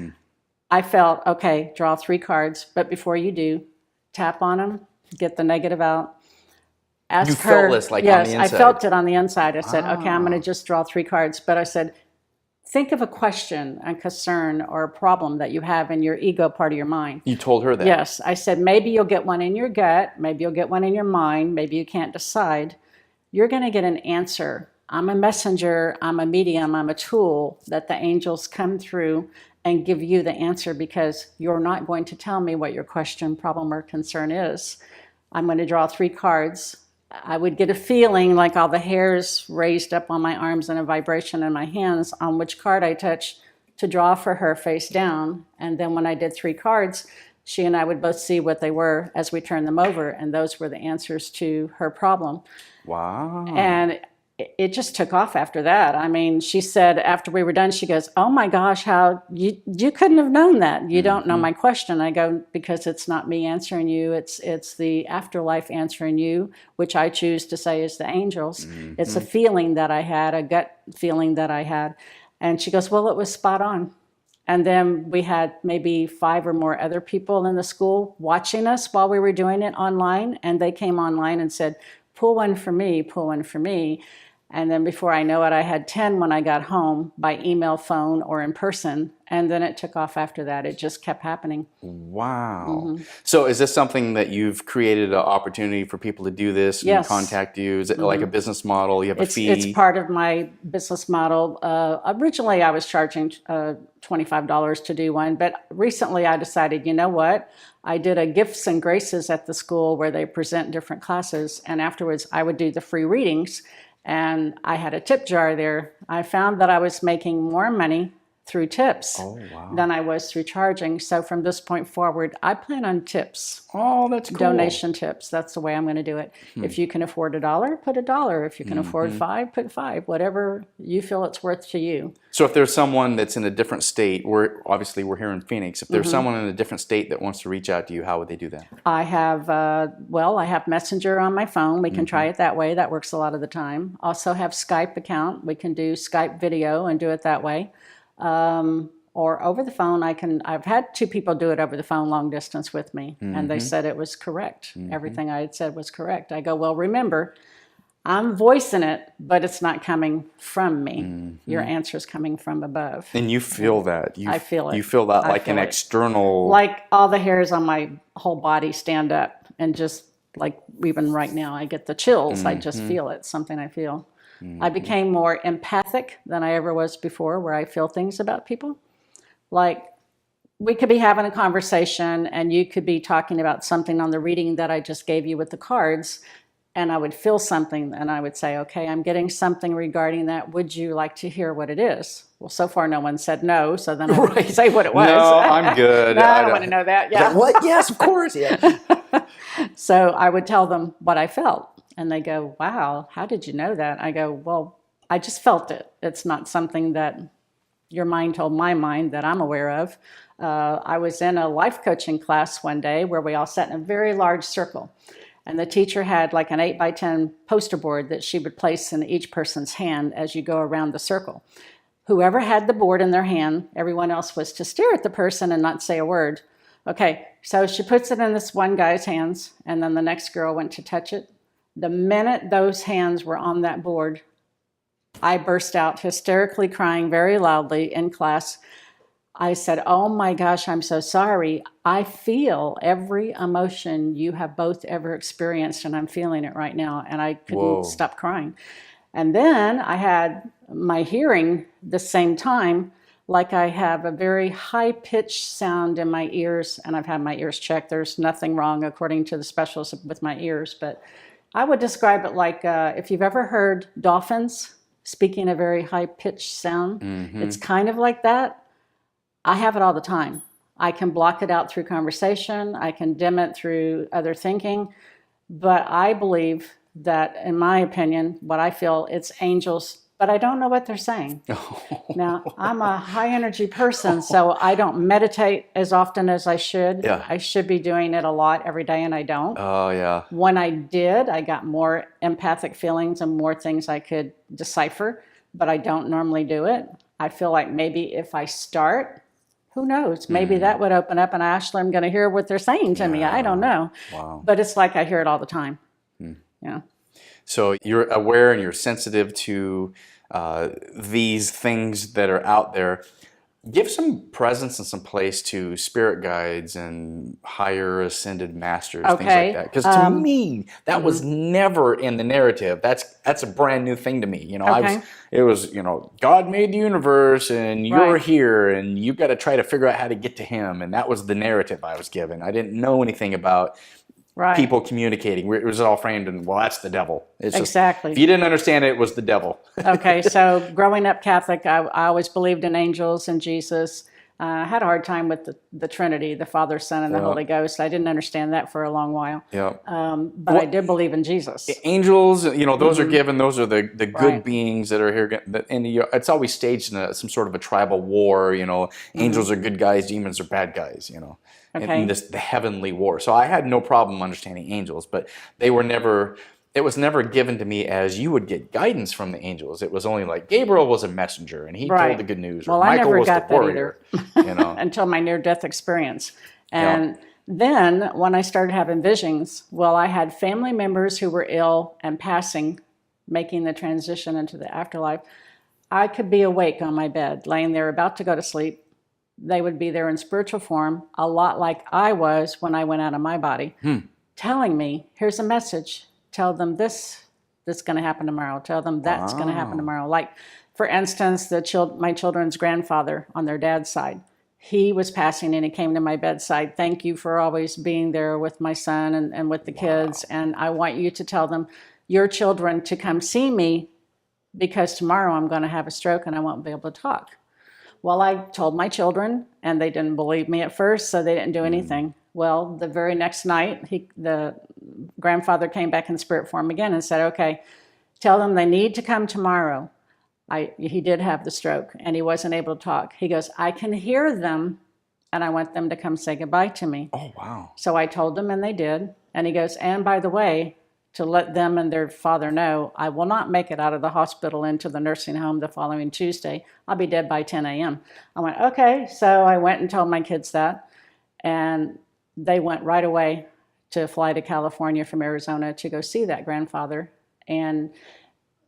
I felt, okay, draw 3 cards, but before you do, tap on them, get the negative out. Ask you her. felt this like yes, on the inside. I felt it on the inside. I said, okay, I'm going to just draw 3 cards. But I said, think of a question, a concern, or a problem that you have in your ego part of your mind. You told her that? Yes. I said, maybe you'll get one in your gut. Maybe you'll get one in your mind. Maybe you can't decide. You're going to get an answer. I'm a messenger. I'm a medium. I'm a tool that the angels come through and give you the answer, because you're not going to tell me what your question, problem, or concern is. I'm going to draw 3 cards. I would get a feeling like all the hairs raised up on my arms and a vibration in my hands on which card I touch to draw for her face down. And then when I did 3 cards, she and I would both see what they were as we turned them over, and those were the answers to her problem. Wow. And it just took off after that. I mean, she said after we were done, she goes, oh my gosh, how you couldn't have known that. You don't know my question. I go, because it's not me answering you. It's the afterlife answering you, which I choose to say is the angels. It's a feeling that I had, a gut feeling that I had. And she goes, well, it was spot on. And then we had maybe 5 or more other people in the school watching us while we were doing it online. And they came online and said, pull one for me, pull one for me. And then before I know it, I had 10 when I got home by email, phone, or in person. And then it took off after that. It just kept happening. Wow. So is this something that you've created an opportunity for people to do this and contact you? Is it like a business model? You have a fee? It's part of my business model. Originally, I was charging $25 to do one. But recently, I decided, you know what? I did a gifts and graces at the school where they present different classes. And afterwards, I would do the free readings. And I had a tip jar there. I found that I was making more money through tips than I was through charging. So from this point forward, I plan on tips. Oh, that's cool. Donation tips. That's the way I'm going to do it. If you can afford $1, put $1. If you can afford 5, put 5. Whatever you feel it's worth to you. So if there's someone that's in a different state, we're here in Phoenix. If there's someone in a different state that wants to reach out to you, how would they do that? I have, I have Messenger on my phone. We can try it that way. That works a lot of the time. Also have Skype account. We can do Skype video and do it that way. Or over the phone, I've had 2 people do it over the phone long distance with me, and they said it was correct. Everything I had said was correct. I go, well, remember, I'm voicing it, but it's not coming from me. Your answer's coming from above. And you feel that. I feel it. You feel that like an external... Like all the hairs on my whole body stand up, and just like even right now, I get the chills. I just feel it, something I feel. I became more empathic than I ever was before, where I feel things about people. Like, we could be having a conversation and you could be talking about something on the reading that I just gave you with the cards, and I would feel something and I would say, okay, I'm getting something regarding that. Would you like to hear what it is? Well, so far no one said no, so then I would say what it was. No, I'm good. No, I don't want to know that. Yeah. What? Yes, of course. Yeah. So I would tell them what I felt. And they go, wow, how did you know that? I go, well, I just felt it. It's not something that your mind told my mind that I'm aware of. I was in a life coaching class one day where we all sat in a very large circle. And the teacher had like an 8x10 poster board that she would place in each person's hand as you go around the circle. Whoever had the board in their hand, everyone else was to stare at the person and not say a word. Okay, so she puts it in this one guy's hands, and then the next girl went to touch it. The minute those hands were on that board, I burst out hysterically crying very loudly in class. I said, "Oh my gosh, I'm so sorry. I feel every emotion you have both ever experienced, and I'm feeling it right now." And I couldn't stop crying. And then I had my hearing the same time, like I have a very high-pitched sound in my ears, and I've had my ears checked. There's nothing wrong, according to the specialist, with my ears. But I would describe it like if you've ever heard dolphins speaking a very high-pitched sound, it's kind of like that. I have it all the time. I can block it out through conversation. I can dim it through other thinking. But I believe that, in my opinion, what I feel, it's angels, but I don't know what they're saying. Now, I'm a high-energy person, so I don't meditate as often as I should. Yeah. I should be doing it a lot every day, and I don't. Oh, yeah. When I did, I got more empathic feelings and more things I could decipher, but I don't normally do it. I feel like maybe if I start, who knows? Maybe that would open up, and actually I'm going to hear what they're saying to me. I don't know. Wow. But it's like I hear it all the time. Yeah. So you're aware and you're sensitive to these things that are out there. Give some presence and some place to spirit guides and higher ascended masters, things like that. Because to me, that was never in the narrative. That's a brand new thing to me. You know, it was, you know, God made the universe and you're here and you've got to try to figure out how to get to him. And that was the narrative I was given. I didn't know anything about people communicating. It was all framed in, well, that's the devil. It's exactly. Just, if you didn't understand it, it was the devil. Okay, so growing up Catholic, I always believed in angels and Jesus. I had a hard time with the Trinity, the Father, Son, and the Holy Ghost. I didn't understand that for a long while. Yeah. But I did believe in Jesus. Angels, you know, those are given. Those are the good beings that are here. And it's always staged in some sort of a tribal war. You know, angels are good guys, demons are bad guys. You know, in the heavenly war. So I had no problem understanding angels, but they were never. It was never given to me as you would get guidance from the angels. It was only like Gabriel was a messenger and he told the good news. Or Well, Michael I never was got the warrior. that either. You know, until my near-death experience. And then when I started having visions, well, I had family members who were ill and passing, making the transition into the afterlife. I could be awake on my bed, laying there about to go to sleep. They would be there in spiritual form, a lot like I was when I went out of my body, telling me, here's a message. Tell them this that's going to happen tomorrow. Tell them that's going to happen tomorrow. Like, for instance, my children's grandfather on their dad's side, he was passing and he came to my bedside. Thank you for always being there with my son and with the kids. And I want you to tell them, your children, to come see me because tomorrow I'm going to have a stroke and I won't be able to talk. Well, I told my children and they didn't believe me at first, so they didn't do anything. Well, the very next night, the grandfather came back in spirit form again and said, okay, tell them they need to come tomorrow. He did have the stroke and he wasn't able to talk. He goes, I can hear them and I want them to come say goodbye to me. Oh, wow. So I told them and they did. And he goes, and by the way, to let them and their father know, I will not make it out of the hospital into the nursing home the following Tuesday. I'll be dead by 10 a.m. I went, okay. So I went and told my kids that. And they went right away to fly to California from Arizona to go see that grandfather. And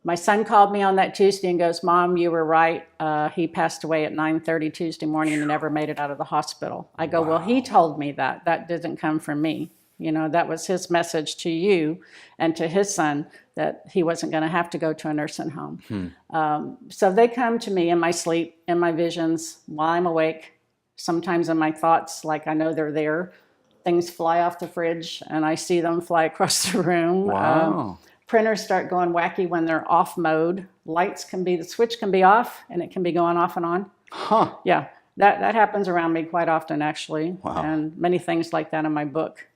my son called me on that Tuesday and goes, Mom, you were right. He passed away at 9:30 Tuesday morning and never made it out of the hospital. I go, well, he told me that. That didn't come from me. You know, that was his message to you and to his son that he wasn't going to have to go to a nursing home. So they come to me in my sleep, in my visions, while I'm awake. Sometimes in my thoughts, like I know they're there. Things fly off the fridge and I see them fly across the room. Wow. Printers start going wacky when they're off mode. The switch can be off and it can be going off and on. Huh. Yeah, that happens around me quite often, actually. Wow. And many things like that in my book.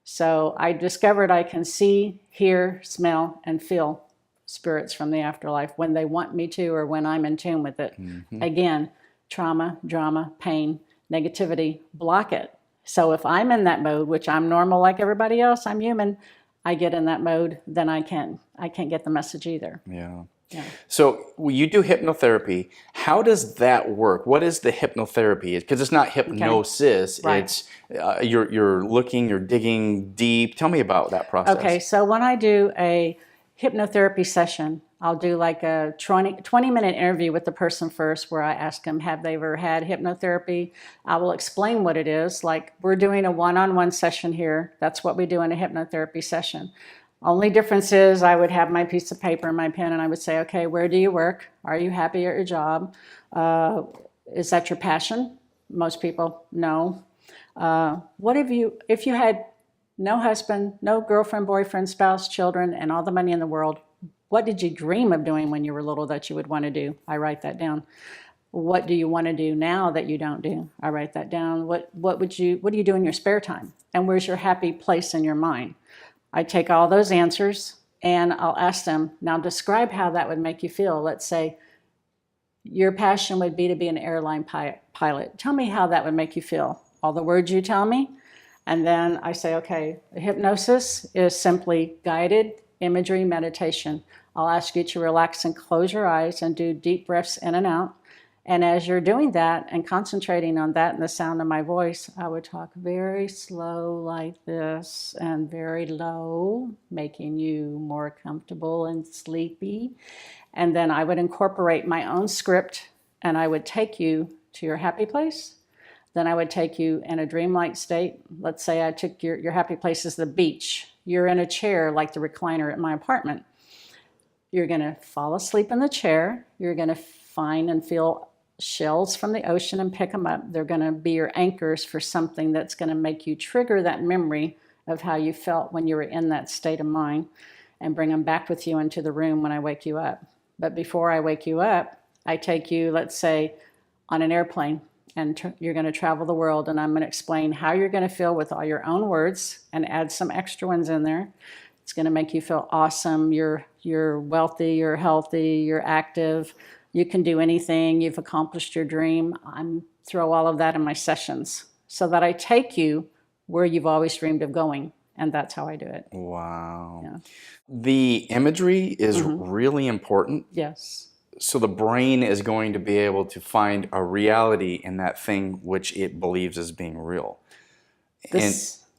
So I discovered I can see, hear, smell, and feel spirits from the afterlife when they want me to or when I'm in tune with it. Again, trauma, drama, pain, negativity, block it. So if I'm in that mode, which I'm normal like everybody else, I'm human, I get in that mode, then I can't get the message either. Yeah. Yeah. So you do hypnotherapy. How does that work? What is the hypnotherapy? Because it's not hypnosis. Right. It's you're looking, you're digging deep. Tell me about that process. Okay, so when I do a hypnotherapy session, I'll do like a 20-minute interview with the person first, where I ask them, have they ever had hypnotherapy? I will explain what it is. Like, we're doing a one-on-one session here. That's what we do in a hypnotherapy session. Only difference is I would have my piece of paper and my pen, and I would say, okay, where do you work? Are you happy at your job? Is that your passion? Most people, no. If you had no husband, no girlfriend, boyfriend, spouse, children, and all the money in the world, what did you dream of doing when you were little that you would want to do? I write that down. What do you want to do now that you don't do? I write that down. What do you do in your spare time? And where's your happy place in your mind? I take all those answers and I'll ask them, now describe how that would make you feel. Let's say your passion would be to be an airline pilot. Tell me how that would make you feel. All the words you tell me. And then I say, okay, hypnosis is simply guided imagery meditation. I'll ask you to relax and close your eyes and do deep breaths in and out. And as you're doing that and concentrating on that and the sound of my voice, I would talk very slow like this and very low, making you more comfortable and sleepy. And then I would incorporate my own script, and I would take you to your happy place. Then I would take you in a dreamlike state. Let's say I took your happy place is the beach. You're in a chair like the recliner at my apartment. You're going to fall asleep in the chair. You're going to find and feel shells from the ocean and pick them up. They're going to be your anchors for something that's going to make you trigger that memory of how you felt when you were in that state of mind, and bring them back with you into the room when I wake you up. But before I wake you up, I take you, let's say, on an airplane, and you're going to travel the world, and I'm going to explain how you're going to feel with all your own words and add some extra ones in there. It's going to make you feel awesome. You're wealthy, you're healthy, you're active. You can do anything. You've accomplished your dream. I throw all of that in my sessions so that I take you where you've always dreamed of going. And that's how I do it. Wow. Yeah. The imagery is really important. Yes. So the brain is going to be able to find a reality in that thing which it believes as being real. And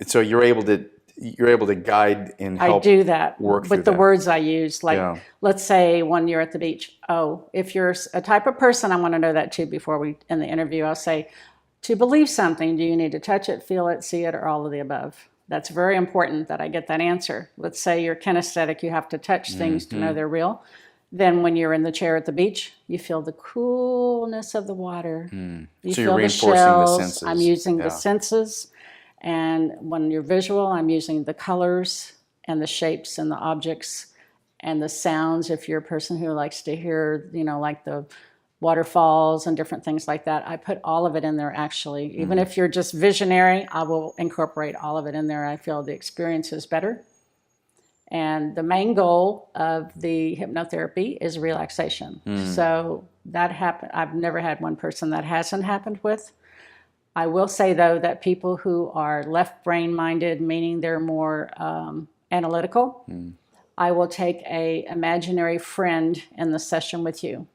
so you're able to guide and help. I do that work with the words I use. Like, let's say when you're at the beach, if you're a type of person, I want to know that too before we end the interview. I'll say, to believe something, do you need to touch it, feel it, see it, or all of the above? That's very important that I get that answer. Let's say you're kinesthetic, you have to touch things to know they're real. Then when you're in the chair at the beach, you feel the coolness of the water. You so feel you're the reinforcing shells. the senses. I'm using the senses. And when you're visual, I'm using the colors and the shapes and the objects and the sounds. If you're a person who likes to hear, like the waterfalls and different things like that, I put all of it in there actually. Even if you're just visionary, I will incorporate all of it in there. I feel the experience is better. And the main goal of the hypnotherapy is relaxation. So that happened. I've never had one person that hasn't happened with. I will say, though, that people who are left brain minded, meaning they're more analytical, I will take a imaginary friend in the session with you.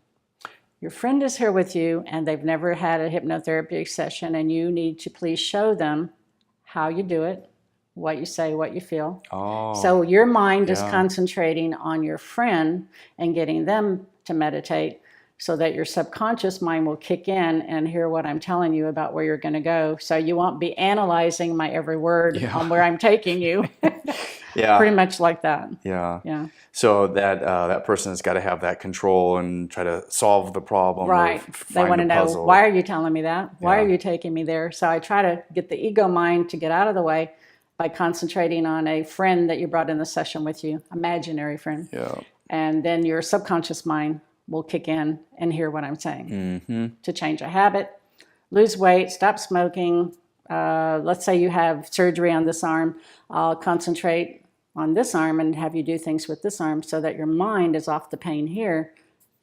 Your friend is here with you, and they've never had a hypnotherapy session, and you need to please show them how you do it, what you say, what you feel. So your mind is concentrating on your friend and getting them to meditate, so that your subconscious mind will kick in and hear what I'm telling you about where you're going to go. So you won't be analyzing my every word on where I'm taking you. Pretty much like that. Yeah. So that person has got to have that control and try to solve the problem. Right. They want to know, why are you telling me that? Why are you taking me there? So I try to get the ego mind to get out of the way by concentrating on a friend that you brought in the session with you, imaginary friend. And then your subconscious mind will kick in and hear what I'm saying. To change a habit, lose weight, stop smoking. Let's say you have surgery on this arm. I'll concentrate on this arm and have you do things with this arm so that your mind is off the pain here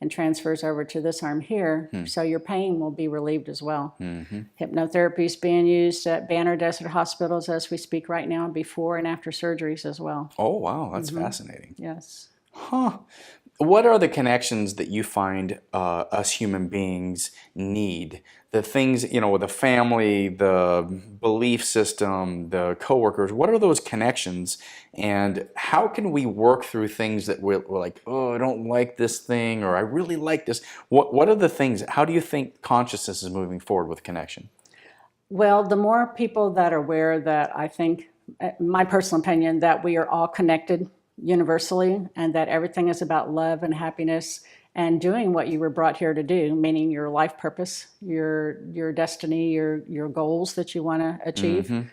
and transfers over to this arm here. So your pain will be relieved as well. Hypnotherapy is being used at Banner Desert hospitals as we speak right now, before and after surgeries as well. Oh, wow. That's fascinating. Yes. Huh. What are the connections that you find us human beings need? The things, the family, the belief system, the coworkers, what are those connections? And how can we work through things that we're like, oh, I don't like this thing, or I really like this? What are the things, how do you think consciousness is moving forward with connection? Well, the more people that are aware that, I think, my personal opinion, that we are all connected universally, and that everything is about love and happiness and doing what you were brought here to do, meaning your life purpose, your destiny, your goals that you want to achieve.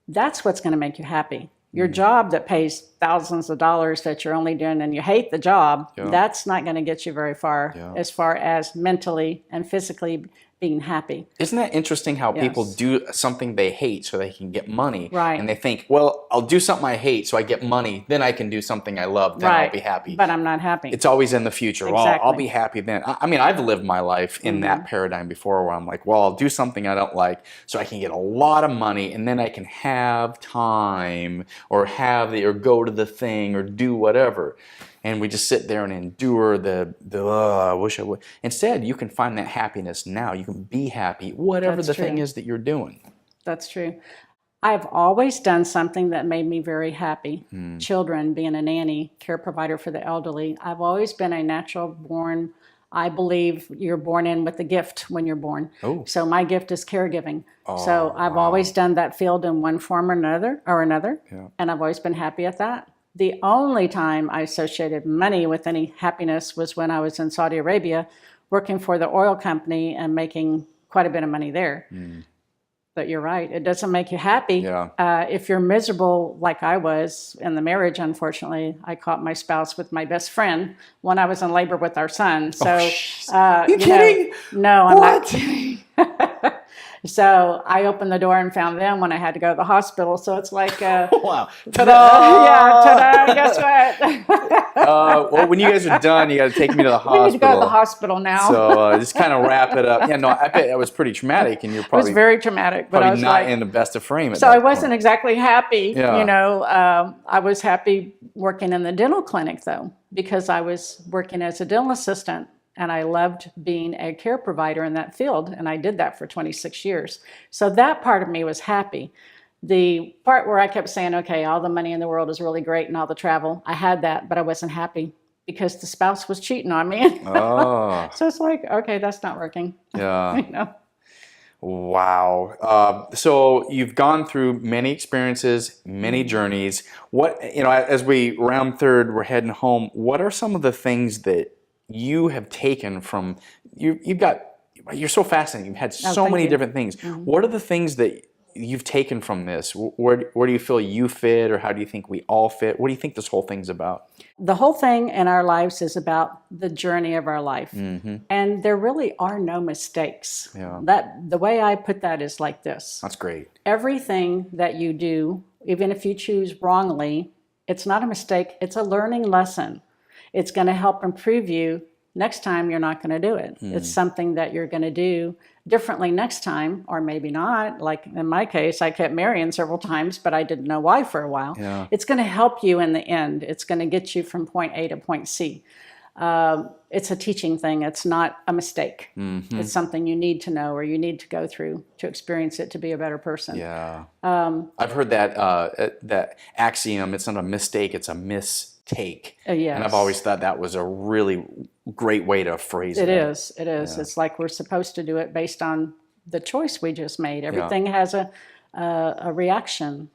That's what's going to make you happy. Your job that pays thousands of dollars that you're only doing and you hate the job, that's not going to get you very far as far as mentally and physically being happy. Isn't that interesting how people do something they hate so they can get money? Right. And they think, well, I'll do something I hate so I get money, then I can do something I love, then I'll be happy. But I'm not happy. It's always in the future. Exactly. Well, I'll be happy then. I mean, I've lived my life in that paradigm before, where I'm like, well, I'll do something I don't like so I can get a lot of money, and then I can have time or go to the thing or do whatever. And we just sit there and endure I wish I would. Instead, you can find that happiness now. You can be happy, whatever the thing is that you're doing. That's true. I've always done something that made me very happy. Children, being a nanny, care provider for the elderly. I've always been a natural born, I believe you're born in with a gift when you're born. Oh. So my gift is caregiving. So I've always done that field in one form or another. And I've always been happy at that. The only time I associated money with any happiness was when I was in Saudi Arabia working for the oil company and making quite a bit of money there. But you're right, it doesn't make you happy. If you're miserable like I was in the marriage, unfortunately, I caught my spouse with my best friend when I was in labor with our son. So, you kidding? No, I'm not kidding. So I opened the door and found them when I had to go to the hospital. So it's like, wow, ta-da! Ta-da! Guess what? Well, when you guys are done, you got to take me to the hospital. We need to go to the hospital now. So just kind of wrap it up. Yeah, no, I bet that was pretty traumatic, and you're probably it was very traumatic, but I was not in the best of frame. So I wasn't exactly happy. I was happy working in the dental clinic though, because I was working as a dental assistant. And I loved being a care provider in that field, and I did that for 26 years. So that part of me was happy. The part where I kept saying, okay, all the money in the world is really great and all the travel, I had that, but I wasn't happy because the spouse was cheating on me. Oh. So it's like, okay, that's not working. Yeah. Wow. So you've gone through many experiences, many journeys. What, as we round third, we're heading home, what are some of the things that you have taken from you're so fascinating. You've had so many different things. What are the things that you've taken from this? Where do you feel you fit, or how do you think we all fit? What do you think this whole thing's about? The whole thing in our lives is about the journey of our life. And there really are no mistakes. The way I put that is like this. That's great. Everything that you do, even if you choose wrongly, it's not a mistake, it's a learning lesson. It's going to help improve you. Next time, you're not going to do it. It's something that you're going to do differently next time, or maybe not. Like in my case, I kept marrying several times, but I didn't know why for a while. It's going to help you in the end. It's going to get you from point A to point C. It's a teaching thing. It's not a mistake. It's something you need to know, or you need to go through to experience it to be a better person. I've heard that axiom, it's not a mistake, it's a mistake. Yes. And I've always thought that was a really great way to phrase it. It is. It's like we're supposed to do it based on the choice we just made. Everything has a reaction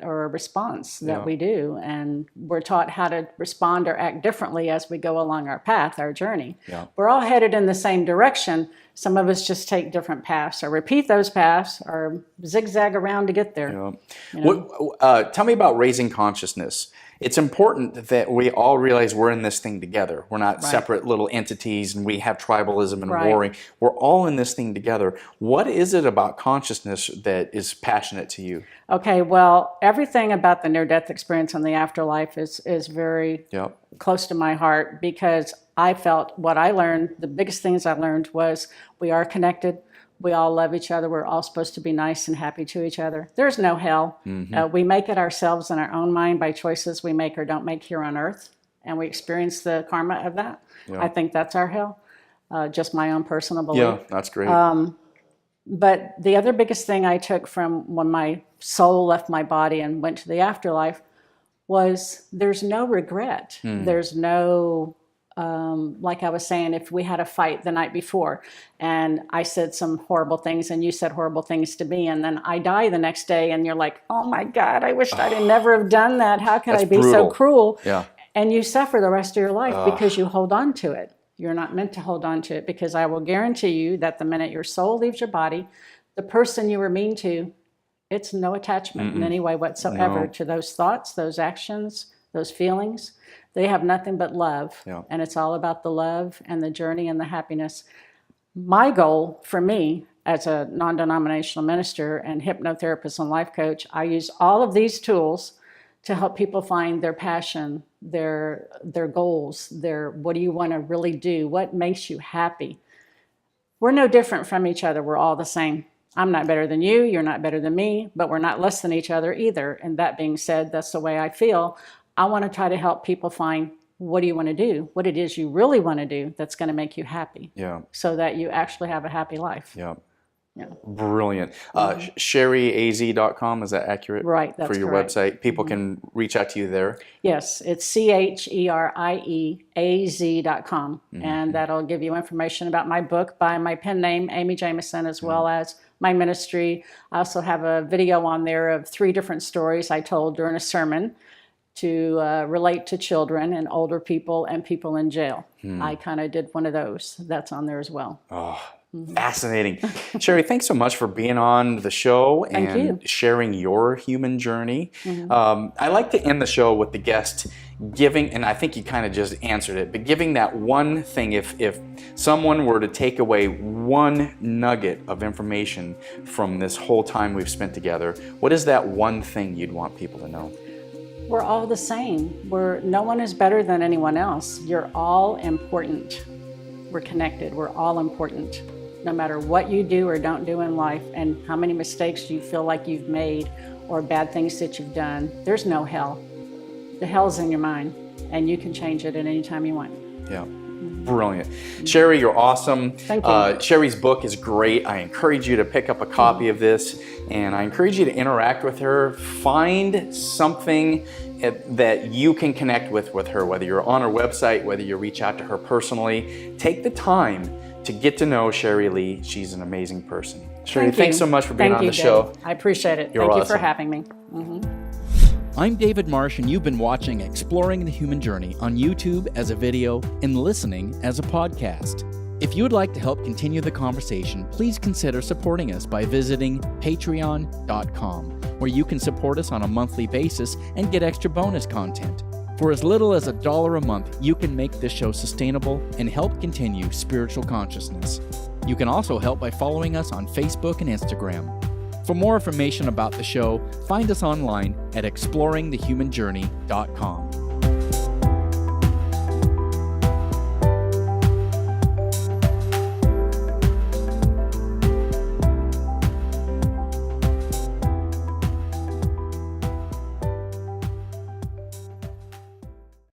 or a response that we do, and we're taught how to respond or act differently as we go along our path, our journey. We're all headed in the same direction. Some of us just take different paths, or repeat those paths, or zigzag around to get there. Tell me about raising consciousness. It's important that we all realize we're in this thing together. We're not separate little entities, and we have tribalism and warring. We're all in this thing together. What is it about consciousness that is passionate to you? Okay, well, everything about the near-death experience and the afterlife is very close to my heart because I felt what I learned, the biggest things I learned was we are connected. We all love each other. We're all supposed to be nice and happy to each other. There's no hell. We make it ourselves in our own mind by choices we make or don't make here on earth. And we experience the karma of that. Yeah. I think that's our hell. Just my own personal belief. Yeah, that's great. But the other biggest thing I took from when my soul left my body and went to the afterlife was there's no regret. There's no, like I was saying, if we had a fight the night before and I said some horrible things and you said horrible things to me and then I die the next day and you're like, oh my God, I wished I'd never have done that. How could I be so cruel? Yeah. And you suffer the rest of your life because you hold on to it. You're not meant to hold on to it because I will guarantee you that the minute your soul leaves your body, the person you were mean to, it's no attachment in any way whatsoever to those thoughts, those actions, those feelings. They have nothing but love. Yeah. And it's all about the love and the journey and the happiness. My goal for me as a non-denominational minister and hypnotherapist and life coach, I use all of these tools to help people find their passion, their goals, what do you want to really do? What makes you happy? We're no different from each other. We're all the same. I'm not better than you. You're not better than me, but we're not less than each other either. And that being said, that's the way I feel. I want to try to help people find what do you want to do? What it is you really want to do that's going to make you happy. Yeah. So that you actually have a happy life. Yeah. Yeah. Brilliant. CherieAZ.com, is that accurate? Right, that's for your correct. website. People can reach out to you there. Yes, it's CherieAZ.com, and that'll give you information about my book by my pen name, Amy Jameson, as well as my ministry. I also have a video on there of 3 different stories I told during a sermon to relate to children and older people and people in jail. I kind of did one of those. That's on there as well. Oh. Fascinating. Cherie, thanks so much for being on the show and sharing your human journey. I like to end the show with the guest giving, and I think you kind of just answered it, but giving that one thing, if someone were to take away one nugget of information from this whole time we've spent together, what is that one thing you'd want people to know? We're all the same. No one is better than anyone else. You're all important. We're connected. We're all important. No matter what you do or don't do in life and how many mistakes you feel like you've made or bad things that you've done, there's no hell. The hell's in your mind, and you can change it at any time you want. Yeah. Brilliant. Cherie, you're awesome. Thank you. Cherie's book is great. I encourage you to pick up a copy of this, and I encourage you to interact with her. Find something that you can connect with her, whether you're on her website, whether you reach out to her personally. Take the time to get to know Shari Lee. She's an amazing person. Cherie, thanks so much for being on the show. I appreciate it. You're Thank awesome. you for having me. I'm David Marsh, and you've been watching Exploring the Human Journey on YouTube as a video and listening as a podcast. If you would like to help continue the conversation, please consider supporting us by visiting patreon.com, where you can support us on a monthly basis and get extra bonus content. For as little as $1 a month, you can make this show sustainable and help continue spiritual consciousness. You can also help by following us on Facebook and Instagram. For more information about the show, find us online at exploringthehumanjourney.com.